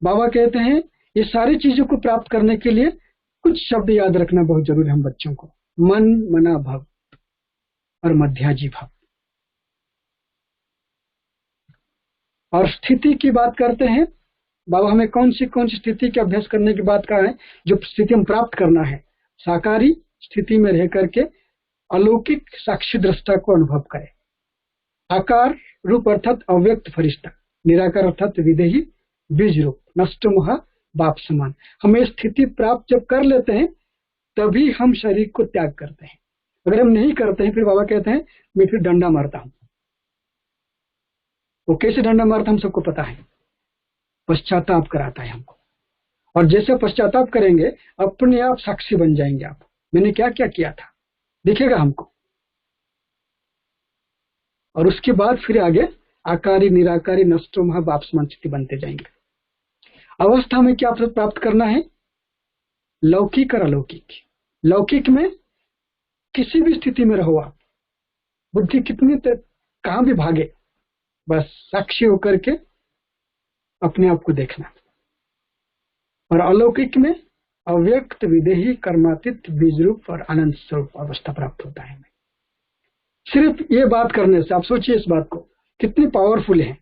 बाबा कहते हैं ये सारी चीजों को प्राप्त करने के लिए कुछ शब्द याद रखना बहुत जरूरी है हम बच्चों को। मन मना भव और मध्याजी भव। और स्थिति की बात करते हैं, बाबा हमें कौन सी स्थिति के अभ्यास करने की बात कहा है, जो स्थिति हम प्राप्त करना है। साकारी स्थिति में रह करके अलौकिक साक्षी दृष्टा को अनुभव करें। आकार रूप अर्थात अव्यक्त फरिश्ता, निराकार अर्थात विदेही बीज रूप, नष्ट मोह बाप समान। हमें स्थिति प्राप्त जब कर लेते हैं तभी हम शरीर को त्याग करते हैं। अगर हम नहीं करते हैं फिर बाबा कहते हैं मैं फिर डंडा मारता हूं। वो कैसे डंडा मारता हम सबको पता है, पश्चाताप कराता है हमको। और जैसे पश्चाताप करेंगे अपने आप साक्षी बन जाएंगे आप, मैंने क्या क्या किया था दिखेगा हमको। और उसके बाद फिर आगे आकारी निराकारी नष्टो महा बाप समान स्थिति बनते जाएंगे। अवस्था में क्या प्राप्त करना है, लौकिक और अलौकिक। लौकिक में किसी भी स्थिति में रहो आप, बुद्धि कितनी कहां भी भागे, बस साक्षी होकर के अपने आप को देखना। और अलौकिक में अव्यक्त विदेही कर्मातीत बीज रूप और आनंद स्वरूप अवस्था प्राप्त होता है। सिर्फ ये बात करने से, आप सोचिए इस बात को कितनी पावरफुल है।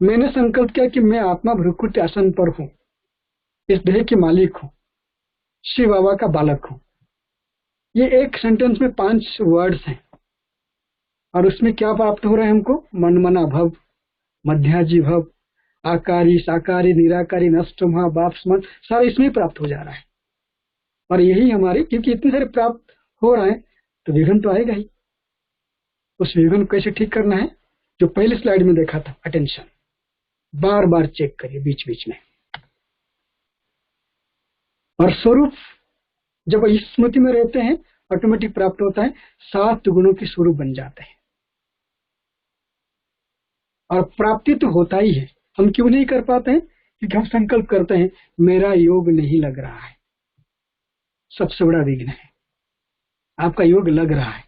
मैंने संकल्प किया कि मैं आत्मा भ्रुकुटी आसन पर हूं, इस देह के मालिक हूं, शिव बाबा का बालक हूं। ये एक सेंटेंस में 5 वर्ड्स हैं और उसमें क्या प्राप्त हो रहा है हमको, मनमना भव, मध्याजी भव, आकारी साकारी निराकारी नष्ट महा बाप समान, सारा इसमें प्राप्त हो जा रहा है। और यही हमारे, क्योंकि इतने सारे प्राप्त हो रहे हैं तो विघ्न तो आएगा ही। उस विघ्न को कैसे ठीक करना है, जो पहले स्लाइड में देखा था, अटेंशन बार बार चेक करिए बीच बीच में। और स्वरूप जब इस स्मृति में रहते हैं ऑटोमेटिक प्राप्त होता है, 7 गुणों के स्वरूप बन जाते हैं। और प्राप्ति तो होता ही है, हम क्यों नहीं कर पाते हैं, क्योंकि हम संकल्प करते हैं मेरा योग नहीं लग रहा है। सबसे बड़ा विघ्न है, आपका योग लग रहा है।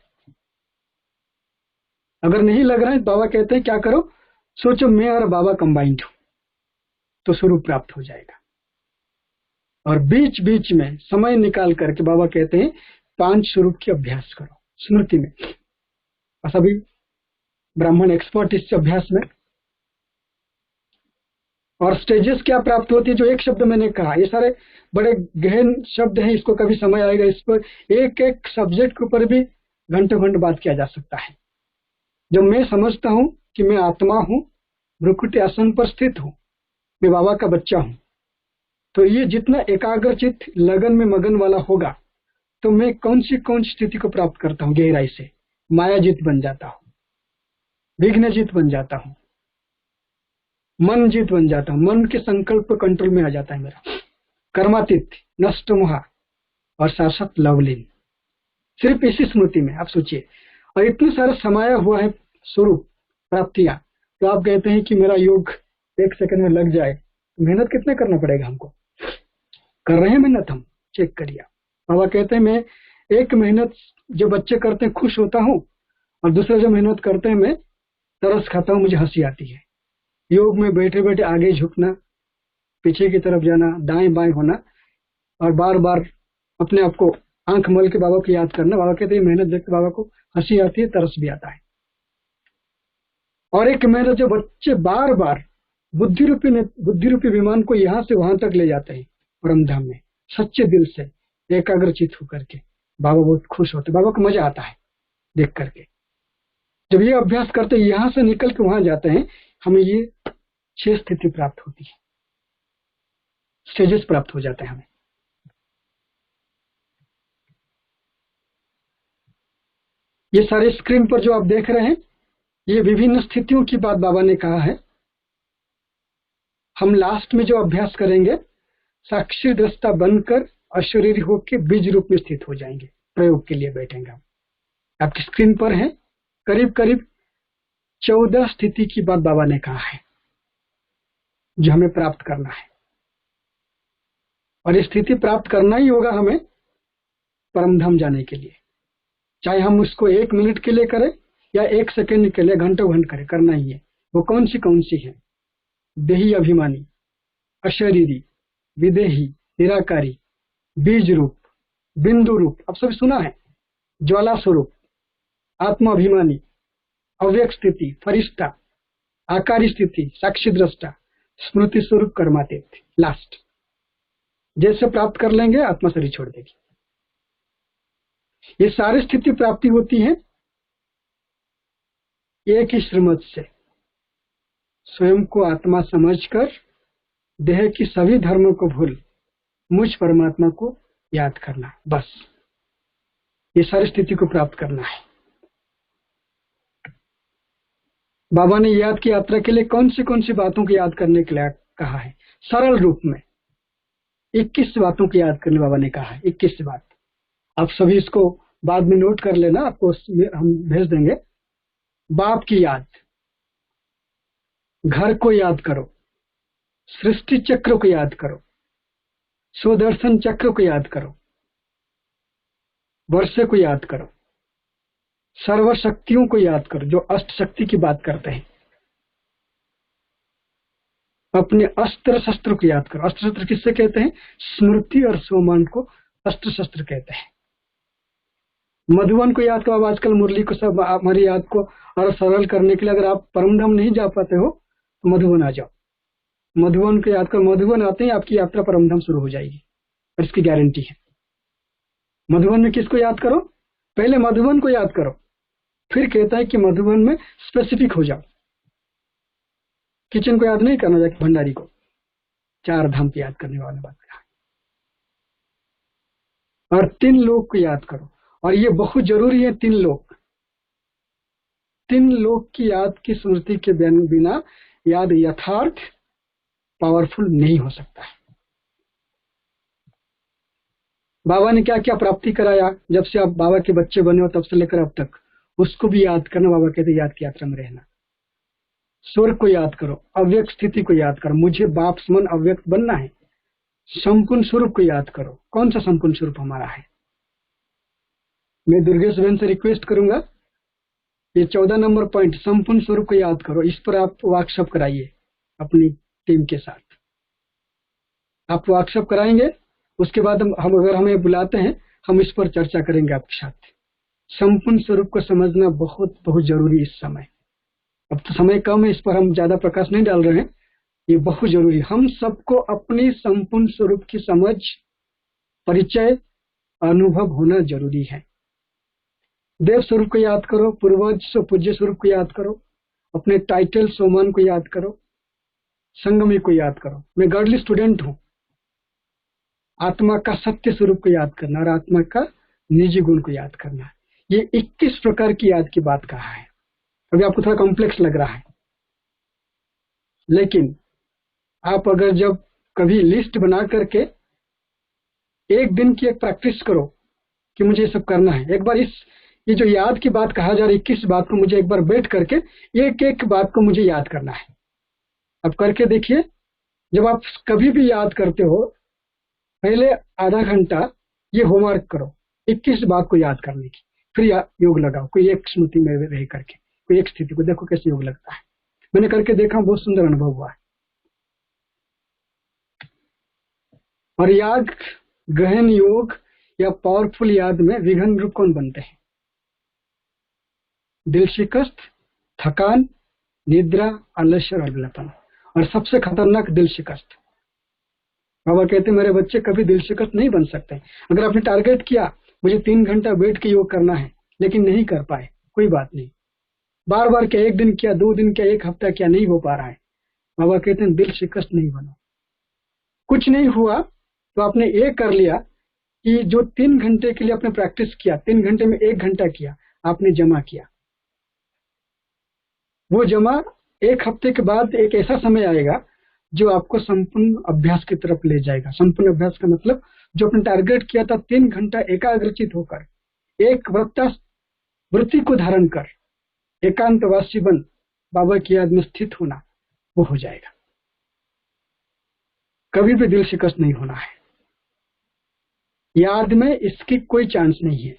अगर नहीं लग रहा है, बाबा कहते हैं क्या करो, सोचो मैं और बाबा कंबाइंड हूं, तो स्वरूप प्राप्त हो जाएगा। और बीच बीच में समय निकाल करके बाबा कहते हैं 5 स्वरूप की अभ्यास करो स्मृति में। और सभी ब्राह्मण एक्सपर्ट इस अभ्यास में। और स्टेजेस क्या प्राप्त होती है, जो एक शब्द मैंने कहा, ये सारे बड़े गहन शब्द हैं, इसको कभी समय आएगा इस पर एक एक सब्जेक्ट के ऊपर भी घंटों घंटों बात किया जा सकता है। जब मैं समझता हूं कि मैं आत्मा हूं, भ्रुकुटी आसन पर स्थित हूं, मैं बाबा का बच्चा हूं, तो ये जितना एकाग्रचित लगन में मगन वाला होगा, तो मैं कौन सी स्थिति को प्राप्त करता हूं, गहराई से मायाजीत बन जाता हूं, विघ्नजीत बन जाता हूं, मन जीत बन जाता हूं, मन के संकल्प कंट्रोल में आ जाता है मेरा, कर्मातीत नष्ट मोहा और शाश्वत लवलीन। सिर्फ इसी स्मृति में आप सोचिए। और इतने सारा समाया हुआ है स्वरूप प्राप्तियां, तो आप कहते हैं कि मेरा योग 1 सेकंड में लग जाए, मेहनत कितना करना पड़ेगा हमको। कर रहे हैं मेहनत हम, चेक करिए। बाबा कहते हैं मैं एक मेहनत जो बच्चे करते हैं खुश होता हूं, और दूसरा जो मेहनत करते हैं मैं तरस खाता हूं, मुझे हंसी आती है। योग में बैठे बैठे आगे झुकना, पीछे की तरफ जाना, दाएं बाएं होना, और बार बार अपने आप को आंख मल के बाबा को याद करना। बाबा कहते हैं मेहनत देख के बाबा को हंसी आती है, तरस भी आता है। और एक मेहनत जो बच्चे बार बार बुद्धि रूपी विमान को यहां से वहां तक ले जाते हैं परम धाम में, सच्चे दिल से एकाग्रचित होकर के, बाबा बहुत खुश होते, बाबा को मजा आता है देख करके। जब ये अभ्यास करते हैं, यहां से निकल के वहां जाते हैं, हमें ये 6 स्थिति प्राप्त होती है, स्टेजेस प्राप्त हो जाते हैं हमें। ये सारे स्क्रीन पर जो आप देख रहे हैं, ये विभिन्न स्थितियों की बात बाबा ने कहा है। हम लास्ट में जो अभ्यास करेंगे, साक्षी दृष्टा बनकर अशरीरी होकर बीज रूप में स्थित हो जाएंगे। प्रयोग के लिए बैठेंगे हम। आपकी स्क्रीन पर है करीब करीब 14 स्थिति की बात बाबा ने कहा है जो हमें प्राप्त करना है, और ये स्थिति प्राप्त करना ही होगा हमें परमधाम जाने के लिए। चाहे हम उसको 1 मिनट के लिए करें या 1 सेकंड के लिए, घंटों घंटे करें, करना ही है। वो कौन सी है? देही अभिमानी, अशरीरी, विदेही, निराकारी, बीज रूप, बिंदु रूप, अब सब सुना है, ज्वाला स्वरूप, आत्मा अभिमानी, अव्यक्त स्थिति, फरिश्ता, आकारी स्थिति, साक्षी दृष्टा, स्मृति स्वरूप, कर्मातीत। लास्ट जैसे प्राप्त कर लेंगे आत्मा शरीर छोड़ देगी। ये सारी स्थिति प्राप्ति होती है एक ही श्रीमत से, स्वयं को आत्मा समझकर देह की सभी धर्मों को भूल मुझ परमात्मा को याद करना, बस ये सारी स्थिति को प्राप्त करना है। बाबा ने याद की यात्रा के लिए कौन सी बातों को याद करने के लिए कहा है? सरल रूप में 21 बातों की याद करने बाबा ने कहा है। 21 बात। आप सभी इसको बाद में नोट कर लेना, आपको हम भेज देंगे। बाप की याद, घर को याद करो, सृष्टि चक्र को याद करो, सुदर्शन चक्र को याद करो, वर्षे को याद करो, सर्व शक्तियों को याद करो जो अष्ट शक्ति की बात करते हैं। अपने अस्त्र शस्त्र को याद करो। अस्त्र शस्त्र किससे कहते हैं? स्मृति और सोमान को अस्त्र शस्त्र कहते हैं। मधुबन को याद करो। अब आजकल मुरली को सब हमारी याद को और सरल करने के लिए अगर आप परमधाम नहीं जा पाते हो तो मधुबन आ जाओ, मधुबन को याद करो। मधुबन आते ही आपकी यात्रा परमधाम शुरू हो जाएगी और इसकी गारंटी है। मधुबन में किसको याद करो? पहले मधुबन को याद करो, फिर कहता है कि मधुबन में स्पेसिफिक हो जाओ। किचन को याद नहीं करना, जाके भंडारी को, 4 धाम की याद करने वाला बात कहा। और 3 लोक को याद करो, और ये बहुत जरूरी है। 3 लोक, 3 लोक की याद की स्मृति के बिना याद यथार्थ पावरफुल नहीं हो सकता है। बाबा ने क्या क्या प्राप्ति कराया जब से आप बाबा के बच्चे बने हो तब से लेकर अब तक, उसको भी याद करना। बाबा कहते याद की यात्रा में रहना। स्वर्ग को याद करो, अव्यक्त स्थिति को याद करो, मुझे बाप समन अव्यक्त बनना है। संपूर्ण स्वरूप को याद करो। कौन सा संपूर्ण स्वरूप हमारा है? मैं दुर्गेश बहन से रिक्वेस्ट करूंगा, ये 14 नंबर पॉइंट संपूर्ण स्वरूप को याद करो। इस पर आप वर्कशॉप कराइए अपनी टीम के साथ। आप वर्कशॉप कराएंगे, उसके बाद हम अगर हमें बुलाते हैं हम इस पर चर्चा करेंगे आपके साथ। संपूर्ण स्वरूप को समझना बहुत बहुत जरूरी इस समय। अब तो समय कम है, इस पर हम ज्यादा प्रकाश नहीं डाल रहे हैं। ये बहुत जरूरी, हम सबको अपनी संपूर्ण स्वरूप की समझ, परिचय, अनुभव होना जरूरी है। देव स्वरूप को याद करो, पूर्वज पूज्य स्वरूप को याद करो, अपने टाइटल सोमान को याद करो, संगमी को याद करो। मैं गॉडली स्टूडेंट हूं। आत्मा का सत्य स्वरूप को याद करना और आत्मा का निजी गुण को याद करना। ये 21 प्रकार की याद की बात कहा है। अभी आपको थोड़ा कॉम्प्लेक्स लग रहा है, लेकिन आप अगर जब कभी लिस्ट बना करके एक दिन की एक प्रैक्टिस करो कि मुझे ये सब करना है, एक बार ये जो याद की बात कहा जा रही है 21 बात को मुझे एक बार बैठ करके एक एक बात को मुझे याद करना है। अब करके देखिए, जब आप कभी भी याद करते हो पहले आधा घंटा ये होमवर्क करो 21 बात को याद करने की, फिर योग लगाओ। कोई एक स्मृति में रह करके कोई एक स्थिति को देखो कैसे योग लगता है। मैंने करके देखा, बहुत सुंदर अनुभव हुआ है। और याद, गहन योग या पावरफुल याद में विघ्न रूप कौन बनते हैं? दिल शिकस्त, थकान, निद्रा, आलस्य और अल्पलपन। और सबसे खतरनाक दिल शिकस्त। बाबा कहते मेरे बच्चे कभी दिल शिकस्त नहीं बन सकते। अगर आपने टारगेट किया मुझे 3 घंटा बैठ के योग करना है लेकिन नहीं कर पाए, कोई बात नहीं, बार बार क्या, 1 दिन किया, 2 दिन किया, 1 हफ्ता क्या, नहीं हो पा रहा है, बाबा कहते हैं दिल शिकस्त नहीं बनो। कुछ नहीं हुआ तो आपने ये कर लिया कि जो 3 घंटे के लिए आपने प्रैक्टिस किया, 3 घंटे में 1 घंटा किया, आपने जमा किया। वो जमा 1 हफ्ते के बाद एक ऐसा समय आएगा जो आपको संपूर्ण अभ्यास की तरफ ले जाएगा। संपूर्ण अभ्यास का मतलब जो आपने टारगेट किया था 3 घंटा एकाग्रचित होकर एक वृत्ति को धारण कर एकांतवासी बन बाबा की याद में स्थित होना, वो हो जाएगा। कभी भी दिल शिकस्त नहीं होना है। याद में इसकी कोई चांस नहीं है।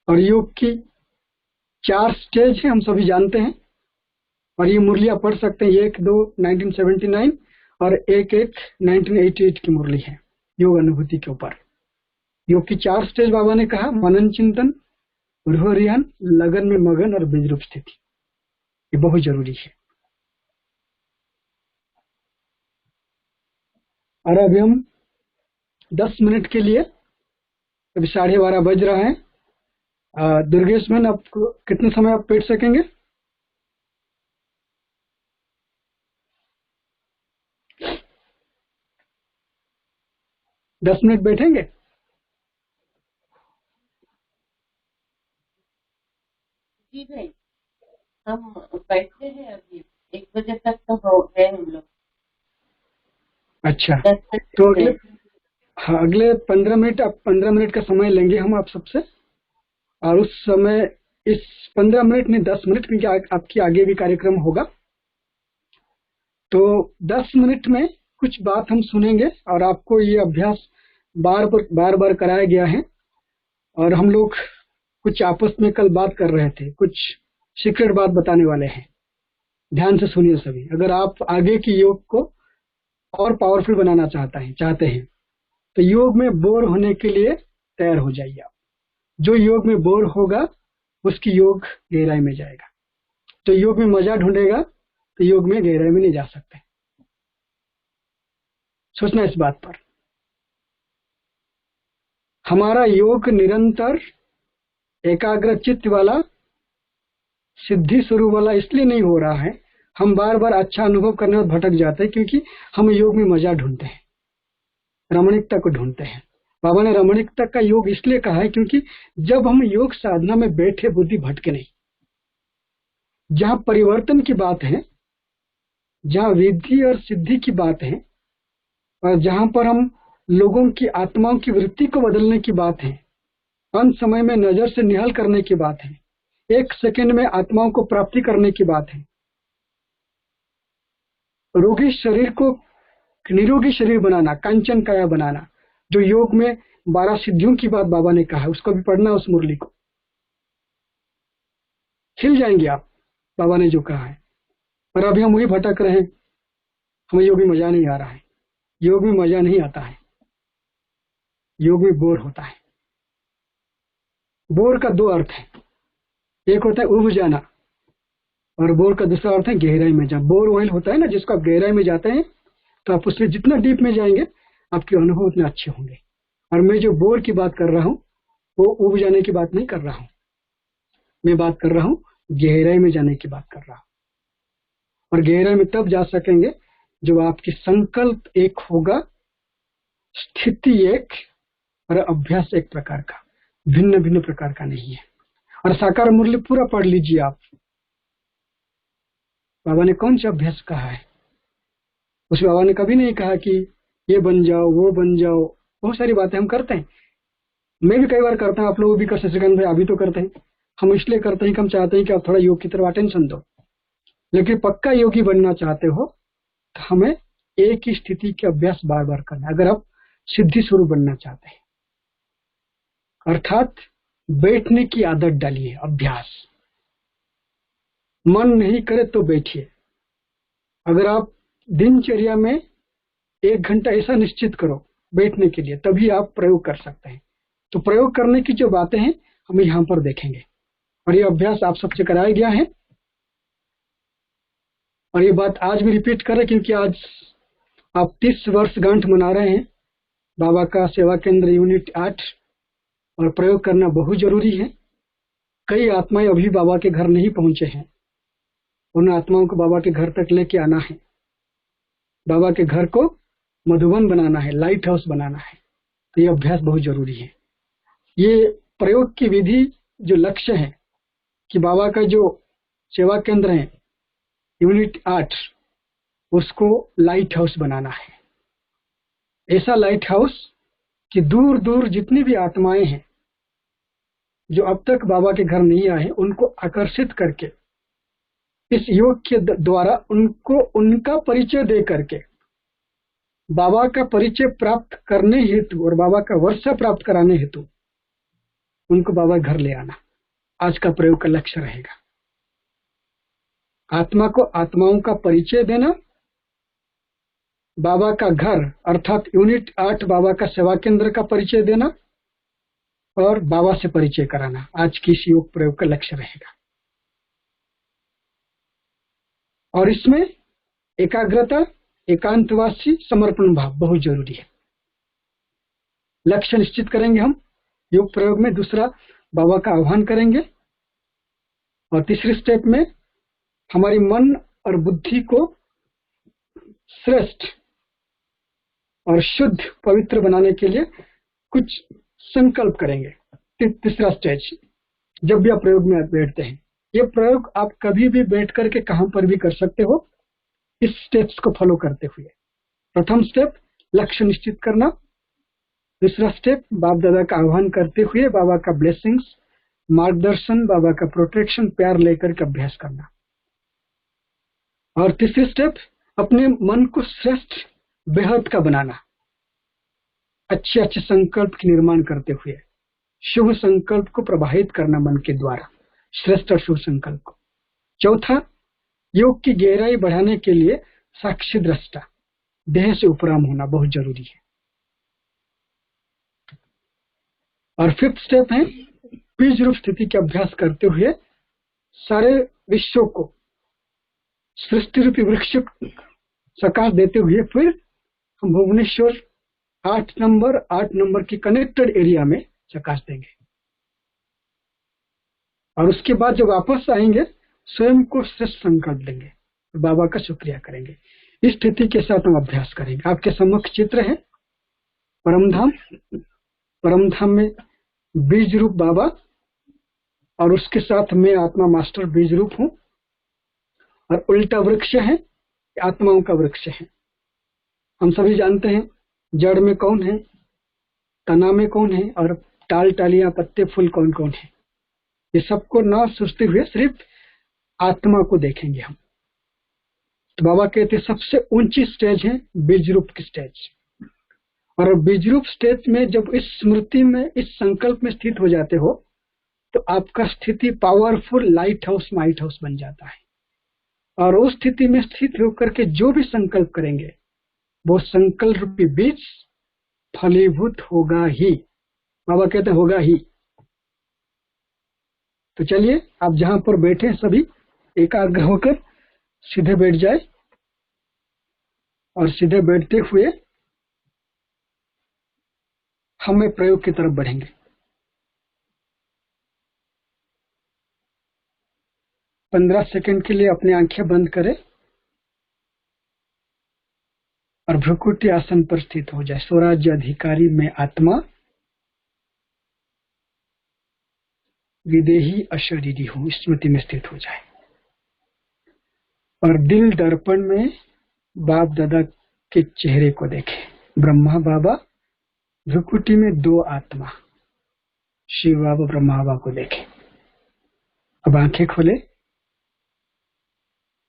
और योग की 4 स्टेज है, हम सभी जानते हैं। और ये मुरलियां पढ़ सकते हैं, 1-2 1979 और 1-1 1988 की मुरली है योग अनुभूति के ऊपर। योग की 4 स्टेज बाबा ने कहा, मनन चिंतन, रूह-रियान, लगन में मगन और बीज रूप स्थिति। ये बहुत जरूरी है। और अभी हम 10 मिनट के लिए, अभी 12:30 बज रहा है। दुर्गेश मैन, आपको कितने समय आप बैठ सकेंगे? दस मिनट बैठेंगे? जी भाई, हम बैठते हैं अभी 1 बजे तक तो हो गए हम लोग। अच्छा, 10 मिनट तो अगले से। अगले 15 मिनट, आप 15 मिनट का समय लेंगे हम आप सबसे। और उस समय इस 15 मिनट नहीं 10 मिनट, क्योंकि आपकी आगे भी कार्यक्रम होगा। तो 10 मिनट में कुछ बात हम सुनेंगे और आपको ये अभ्यास बार बार कराया गया है। और हम लोग कुछ आपस में कल बात कर रहे थे, कुछ सीक्रेट बात बताने वाले हैं। ध्यान से सुनिए सभी। अगर आप आगे की योग को और पावरफुल बनाना चाहते हैं तो योग में बोर होने के लिए तैयार हो जाइए आप। जो योग में बोर होगा उसकी योग गहराई में जाएगा। तो योग में मजा ढूंढेगा तो योग में गहराई में नहीं जा सकते। सोचना इस बात पर। हमारा योग निरंतर एकाग्र चित्त वाला, सिद्धि स्वरूप वाला इसलिए नहीं हो रहा है, हम बार बार अच्छा अनुभव करने में भटक जाते हैं क्योंकि हम योग में मजा ढूंढते हैं, रमणीकता को ढूंढते हैं। बाबा ने रमणीकता का योग इसलिए कहा है क्योंकि जब हम योग साधना में बैठे बुद्धि भटके नहीं। जहां परिवर्तन की बात है, जहां विधि और सिद्धि की बात है, और जहां पर हम लोगों की आत्माओं की वृत्ति को बदलने की बात है, अंत समय में नजर से निहल करने की बात है, 1 सेकंड में आत्माओं को प्राप्ति करने की बात है, रोगी शरीर को निरोगी शरीर बनाना, कांचन काया बनाना, जो योग में 12 सिद्धियों की बात बाबा ने कहा है, उसको भी पढ़ना, उस मुरली को। हिल जाएंगे आप बाबा ने जो कहा है। और अभी हम वही भटक रहे हैं, हमें योग में मजा नहीं आ रहा है। योग में मजा नहीं आता है, योग में बोर होता है। बोर का 2 अर्थ है, एक होता है उब जाना और बोर का दूसरा अर्थ है गहराई में जाना। बोर ऑयल होता है ना, जिसको आप गहराई में जाते हैं तो आप उससे जितना डीप में जाएंगे आपके अनुभव उतने अच्छे होंगे। और मैं जो बोर की बात कर रहा हूँ वो उब जाने की बात नहीं कर रहा हूँ, मैं बात कर रहा हूँ गहराई में जाने की बात कर रहा हूँ। और गहराई में तब जा सकेंगे जब आपकी संकल्प एक होगा, स्थिति एक और अभ्यास एक प्रकार का, भिन्न भिन्न प्रकार का नहीं है। और साकार मुरली पूरा पढ़ लीजिए आप। बाबा ने कौन सा अभ्यास कहा है? उस बाबा ने कभी नहीं कहा कि ये बन जाओ वो बन जाओ। बहुत सारी बातें हम करते हैं, मैं भी कई बार करता हूँ, आप लोग भी कर सकते भाई, अभी तो करते हैं। हम इसलिए करते हैं कि हम चाहते हैं कि आप थोड़ा योग की तरफ अटेंशन दो। लेकिन पक्का योगी बनना चाहते हो तो हमें एक ही स्थिति के अभ्यास बार बार करना है। अगर आप सिद्धि स्वरूप बनना चाहते हैं, अर्थात बैठने की आदत डालिए, अभ्यास। मन नहीं करे तो बैठिए। अगर आप दिनचर्या में 1 घंटा ऐसा निश्चित करो बैठने के लिए, तभी आप प्रयोग कर सकते हैं। तो प्रयोग करने की जो बातें हैं हम यहाँ पर देखेंगे। और ये अभ्यास आप सबसे कराया गया है और ये बात आज भी रिपीट कर रहे क्योंकि आज आप 30 वर्षगांठ मना रहे हैं बाबा का सेवा केंद्र यूनिट 8, और प्रयोग करना बहुत जरूरी है। कई आत्माएं अभी बाबा के घर नहीं पहुंचे हैं, उन आत्माओं को बाबा के घर तक लेके आना है। बाबा के घर को मधुबन बनाना है, लाइट हाउस बनाना है। तो ये अभ्यास बहुत जरूरी है। ये प्रयोग की विधि जो लक्ष्य है कि बाबा का जो सेवा केंद्र है यूनिट 8, उसको लाइट हाउस बनाना है। ऐसा लाइट हाउस कि दूर दूर जितनी भी आत्माएं हैं जो अब तक बाबा के घर नहीं आए, उनको आकर्षित करके इस योग के द्वारा उनको उनका परिचय दे करके बाबा का परिचय प्राप्त करने हेतु और बाबा का वर्षा प्राप्त कराने हेतु उनको बाबा घर ले आना आज का प्रयोग का लक्ष्य रहेगा। आत्मा को आत्माओं का परिचय देना, बाबा का घर अर्थात यूनिट 8 बाबा का सेवा केंद्र का परिचय देना और बाबा से परिचय कराना आज की इस योग प्रयोग का लक्ष्य रहेगा। और इसमें एकाग्रता, एकांतवासी, समर्पण भाव बहुत जरूरी है। लक्ष्य निश्चित करेंगे हम योग प्रयोग में, दूसरा बाबा का आह्वान करेंगे और तीसरे स्टेप में हमारी मन और बुद्धि को श्रेष्ठ और शुद्ध पवित्र बनाने के लिए कुछ संकल्प करेंगे। तीसरा स्टेज, जब भी आप प्रयोग में बैठते हैं, ये प्रयोग आप कभी भी बैठ करके कहां पर भी कर सकते हो इस स्टेप्स को फॉलो करते हुए। प्रथम स्टेप लक्ष्य निश्चित करना, दूसरा स्टेप बाप दादा का आह्वान करते हुए बाबा का ब्लेसिंग्स, मार्गदर्शन, बाबा का प्रोटेक्शन, प्यार लेकर के अभ्यास करना, और तीसरी स्टेप अपने मन को श्रेष्ठ बेहद का बनाना, अच्छे अच्छे संकल्प के निर्माण करते हुए शुभ संकल्प को प्रवाहित करना मन के द्वारा, श्रेष्ठ और शुभ संकल्प को। चौथा, योग की गहराई बढ़ाने के लिए साक्षी दृष्टा, देह से उपराम होना बहुत जरूरी है। और फिफ्थ स्टेप है बीज रूप स्थिति के अभ्यास करते हुए सारे विश्व को सृष्टि रूपी वृक्ष सकाश देते हुए फिर हम भुवनेश्वर 8 नंबर की कनेक्टेड एरिया में सकाश देंगे। और उसके बाद जब वापस आएंगे स्वयं को श्रेष्ठ संकल्प देंगे, बाबा का शुक्रिया करेंगे। इस स्थिति के साथ हम अभ्यास करेंगे। आपके सम्मुख चित्र है परमधाम, परमधाम में बीज रूप बाबा और उसके साथ मैं आत्मा मास्टर बीज रूप हूं, और उल्टा वृक्ष है, आत्माओं का वृक्ष है। हम सभी जानते हैं जड़ में कौन है, तना में कौन है, और टाल टालियां पत्ते फूल कौन कौन है। ये सबको ना सोचते हुए सिर्फ आत्मा को देखेंगे हम। तो बाबा कहते सबसे ऊंची स्टेज है बीज रूप की स्टेज। और बीज रूप स्टेज में जब इस स्मृति में, इस संकल्प में स्थित हो जाते हो तो आपका स्थिति powerful light house, might house बन जाता है। और उस स्थिति में स्थित होकर के जो भी संकल्प करेंगे वो संकल्प रूपी बीज फलीभूत होगा ही। बाबा कहते होगा ही। तो चलिए आप जहां पर बैठे सभी एकाग्र होकर सीधे बैठ जाए, और सीधे बैठते हुए हमें प्रयोग की तरफ बढ़ेंगे। पंद्रह सेकंड के लिए अपनी आंखें बंद करें और भ्रुकुटी आसन पर स्थित हो जाए। स्वराज्य अधिकारी में आत्मा, विदेही अशरीरी हूं, स्मृति में स्थित हो जाए। और दिल दर्पण में बाप दादा के चेहरे को देखें। ब्रह्मा बाबा, भ्रुकुटी में 2 आत्मा, शिव बाबा, ब्रह्मा बाबा को देखें। अब आंखें खोले।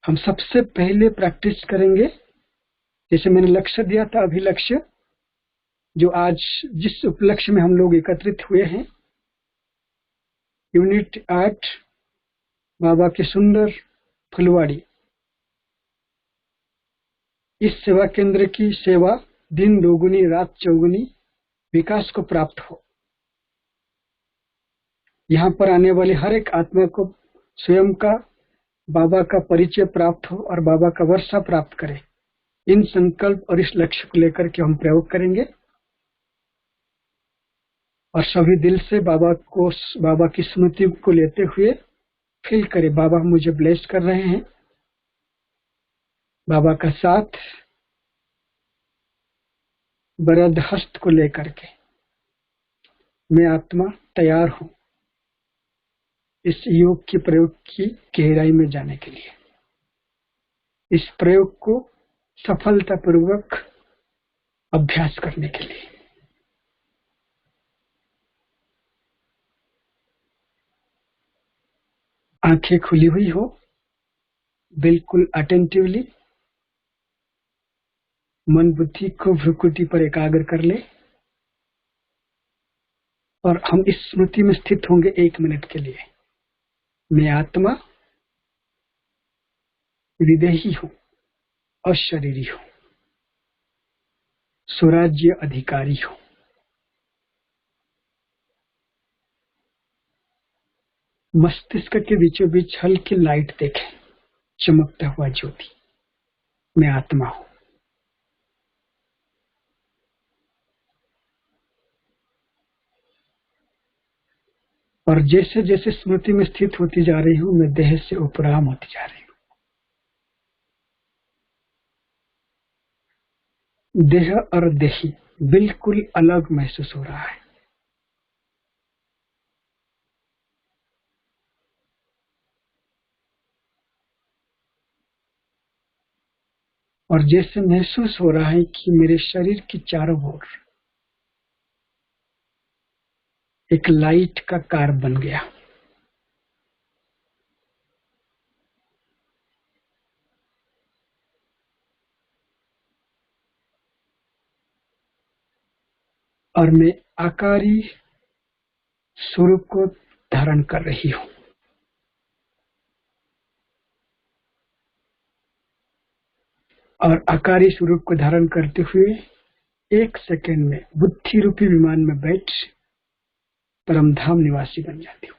हम सबसे पहले प्रैक्टिस करेंगे, जैसे मैंने लक्ष्य दिया था, अभिलक्ष्य, जो आज जिस उपलक्ष्य में हम लोग एकत्रित हुए हैं, यूनिट 8 बाबा की सुंदर फुलवाड़ी, इस सेवा केंद्र की सेवा दिन दोगुनी रात चौगुनी विकास को प्राप्त हो। यहाँ पर आने वाली हर एक आत्मा को स्वयं का, बाबा का परिचय प्राप्त हो और बाबा का वर्षा प्राप्त करे। इन संकल्प और इस लक्ष्य को लेकर के हम प्रयोग करेंगे। और सभी दिल से बाबा को, बाबा की स्मृति को लेते हुए फील करें बाबा मुझे ब्लेस कर रहे हैं। बाबा का साथ वरद हस्त को लेकर के मैं आत्मा तैयार हूं इस योग के प्रयोग की गहराई में जाने के लिए। इस प्रयोग को सफलतापूर्वक अभ्यास करने के लिए। आंखें खुली हुई हो, बिल्कुल अटेंटिवली मन बुद्धि को भ्रुकुटी पर एकाग्र कर ले और हम इस स्मृति में स्थित होंगे 1 मिनट के लिए। मैं आत्मा विदेही हूं, अशरीरी हूं, स्वराज्य अधिकारी हूं। मस्तिष्क के बीचों बीच हल्की लाइट देखें, चमकता हुआ ज्योति। मैं आत्मा हूं। और जैसे जैसे स्मृति में स्थित होती जा रही हूं, मैं देह से उपराम होती जा रही हूं। देह और देही बिल्कुल अलग महसूस हो रहा है। और जैसे महसूस हो रहा है कि मेरे शरीर की चारों ओर एक लाइट का कार बन गया। और मैं आकारी स्वरूप को धारण कर रही हूं। और आकारी स्वरूप को धारण करते हुए 1 सेकंड में बुद्धि रूपी विमान में बैठ परमधाम निवासी बन जाती हूँ।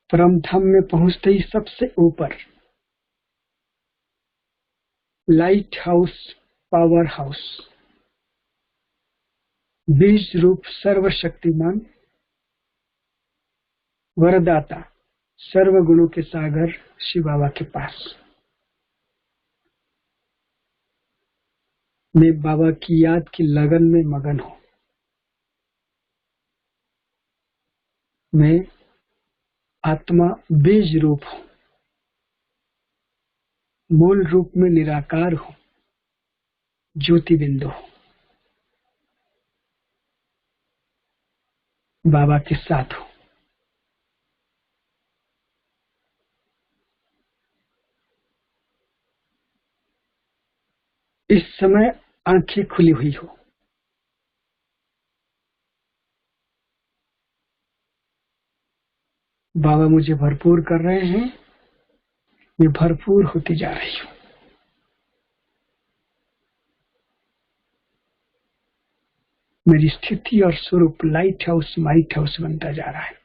परमधाम में पहुंचते ही सबसे ऊपर लाइट हाउस, पावर हाउस, बीज रूप सर्वशक्तिमान वरदाता, सर्व गुणों के सागर शिव बाबा के पास मैं बाबा की याद की लगन में मगन हूं। मैं आत्मा बीज रूप हूं, मूल रूप में निराकार हूं, ज्योति बिंदु हूं, बाबा के साथ हूं। इस समय आंखें खुली हुई हो। बाबा मुझे भरपूर कर रहे हैं, मैं भरपूर होती जा रही हूं। मेरी स्थिति और स्वरूप लाइट हाउस, माइट हाउस बनता जा रहा है।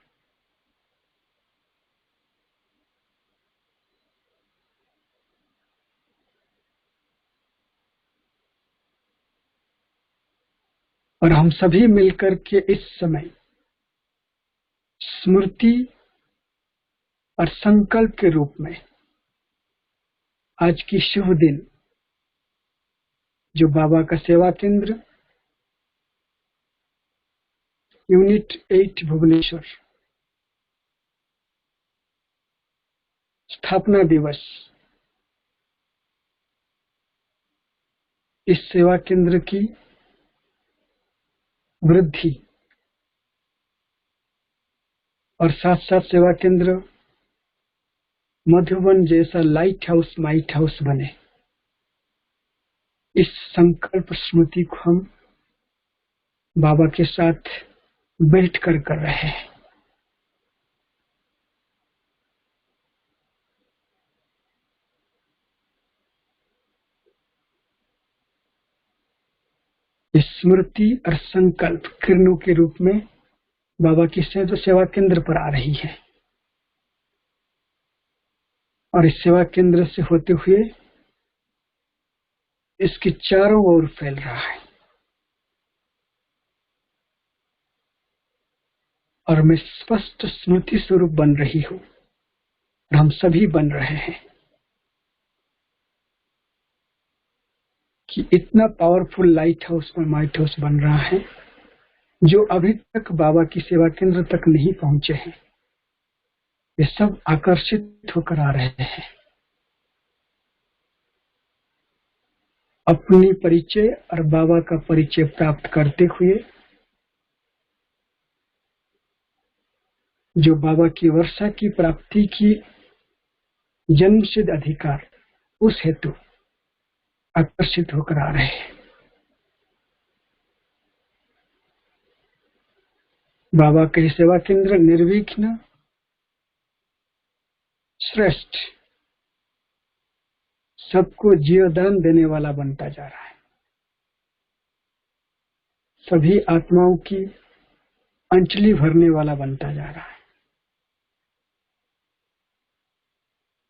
और हम सभी मिलकर के इस समय स्मृति और संकल्प के रूप में आज की शुभ दिन जो बाबा का सेवा केंद्र यूनिट 8 भुवनेश्वर स्थापना दिवस, इस सेवा केंद्र की वृद्धि और साथ साथ सेवा केंद्र मधुबन जैसा लाइट हाउस, माइट हाउस बने, इस संकल्प स्मृति को हम बाबा के साथ बैठकर कर रहे हैं। इस स्मृति और संकल्प किरणों के रूप में बाबा की सेवा केंद्र पर आ रही है और इस सेवा केंद्र से होते हुए इसके चारों ओर फैल रहा है। और मैं स्पष्ट स्मृति स्वरूप बन रही हूं और हम सभी बन रहे हैं कि इतना पावरफुल लाइट हाउस और माइट हाउस बन रहा है जो अभी तक बाबा की सेवा केंद्र तक नहीं पहुंचे हैं। ये सब आकर्षित होकर आ रहे हैं। अपनी परिचय और बाबा का परिचय प्राप्त करते हुए जो बाबा की वर्षा की प्राप्ति की जन्मसिद्ध अधिकार, उस हेतु आकर्षित होकर आ रहे हैं। बाबा के सेवा केंद्र निर्विघ्न, श्रेष्ठ, सबको जीवदान देने वाला बनता जा रहा है। सभी आत्माओं की अंजलि भरने वाला बनता जा रहा है।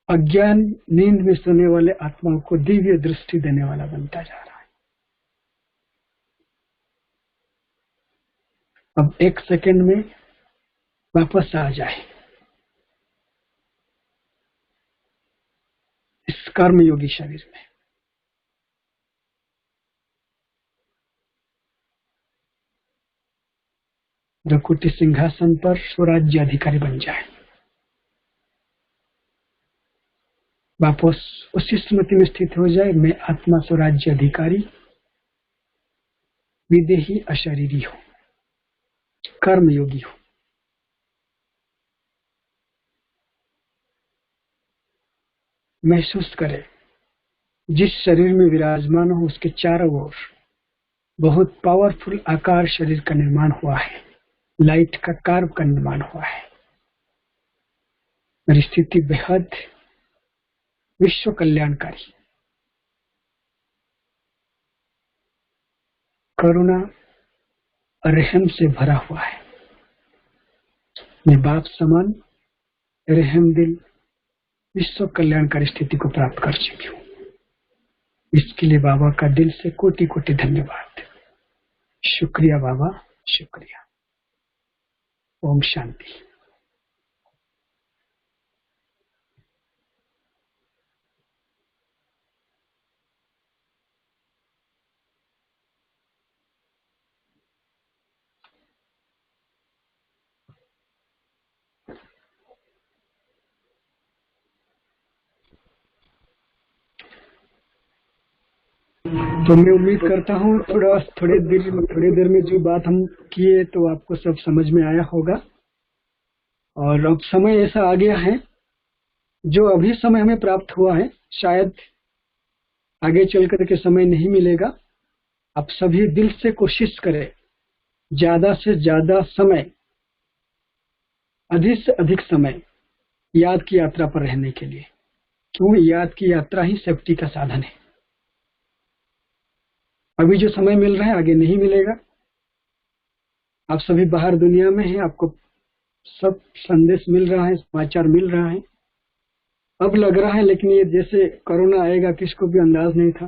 अज्ञान नींद में सोने वाले आत्माओं को दिव्य दृष्टि देने वाला बनता जा रहा है। अब 1 सेकंड में वापस आ जाए इस कर्मयोगी शरीर में। रकुटी सिंहासन पर स्वराज्य अधिकारी बन जाए। वापस उसी स्मृति में स्थित हो जाए, मैं आत्मा स्वराज्य अधिकारी, विदेही अशरीरी हूं, कर्मयोगी हूं। महसूस करें जिस शरीर में विराजमान हो उसके चारों ओर बहुत पावरफुल आकार शरीर का निर्माण हुआ है, लाइट का कार्व का निर्माण हुआ है। मेरी स्थिति बेहद विश्व कल्याणकारी, करुणा और रहम से भरा हुआ है। मैं बाप समान रहम दिल विश्व कल्याणकारी स्थिति को प्राप्त कर चुकी हूँ। इसके लिए बाबा का दिल से कोटि कोटि धन्यवाद। शुक्रिया बाबा, शुक्रिया। ओम शांति। तो मैं उम्मीद करता हूँ थोड़ी देर में जो बात हम किए तो आपको सब समझ में आया होगा। और अब समय ऐसा आ गया है, जो अभी समय हमें प्राप्त हुआ है शायद आगे चल कर के समय नहीं मिलेगा। आप सभी दिल से कोशिश करें ज्यादा से ज्यादा समय, अधिक से अधिक समय याद की यात्रा पर रहने के लिए, क्यों याद की यात्रा ही सेफ्टी का साधन है। अभी जो समय मिल रहा है आगे नहीं मिलेगा। आप सभी बाहर दुनिया में हैं, आपको सब संदेश मिल रहा है, समाचार मिल रहा है। अब लग रहा है, लेकिन ये जैसे कोरोना आएगा किसको भी अंदाज नहीं था।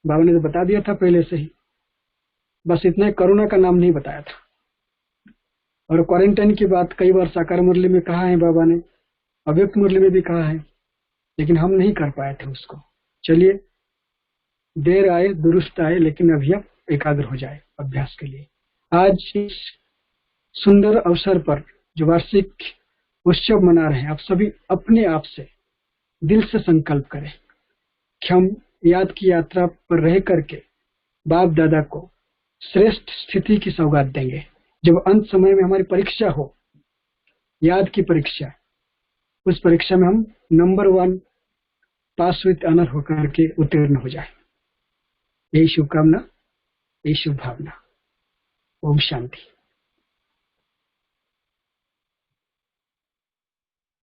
बाबा ने तो बता दिया था पहले से ही, बस इतना कोरोना का नाम नहीं बताया था। और क्वारंटाइन की बात कई बार साकार मुरली में कहा है बाबा ने, अव्यक्त मुरली में भी कहा है, लेकिन हम नहीं कर पाए थे उसको। चलिए, देर आए दुरुस्त आए, लेकिन अभी आप एकाग्र हो जाए अभ्यास के लिए। आज इस सुंदर अवसर पर जो वार्षिक उत्सव मना रहे हैं, आप सभी अपने आप से दिल से संकल्प करें कि हम याद की यात्रा पर रह करके बाप दादा को श्रेष्ठ स्थिति की सौगात देंगे। जब अंत समय में हमारी परीक्षा हो, याद की परीक्षा, उस परीक्षा में हम नंबर 1 पास विथ ऑनर होकर के उत्तीर्ण हो जाए। यही शुभकामना, यही शुभ भावना। ओम शांति।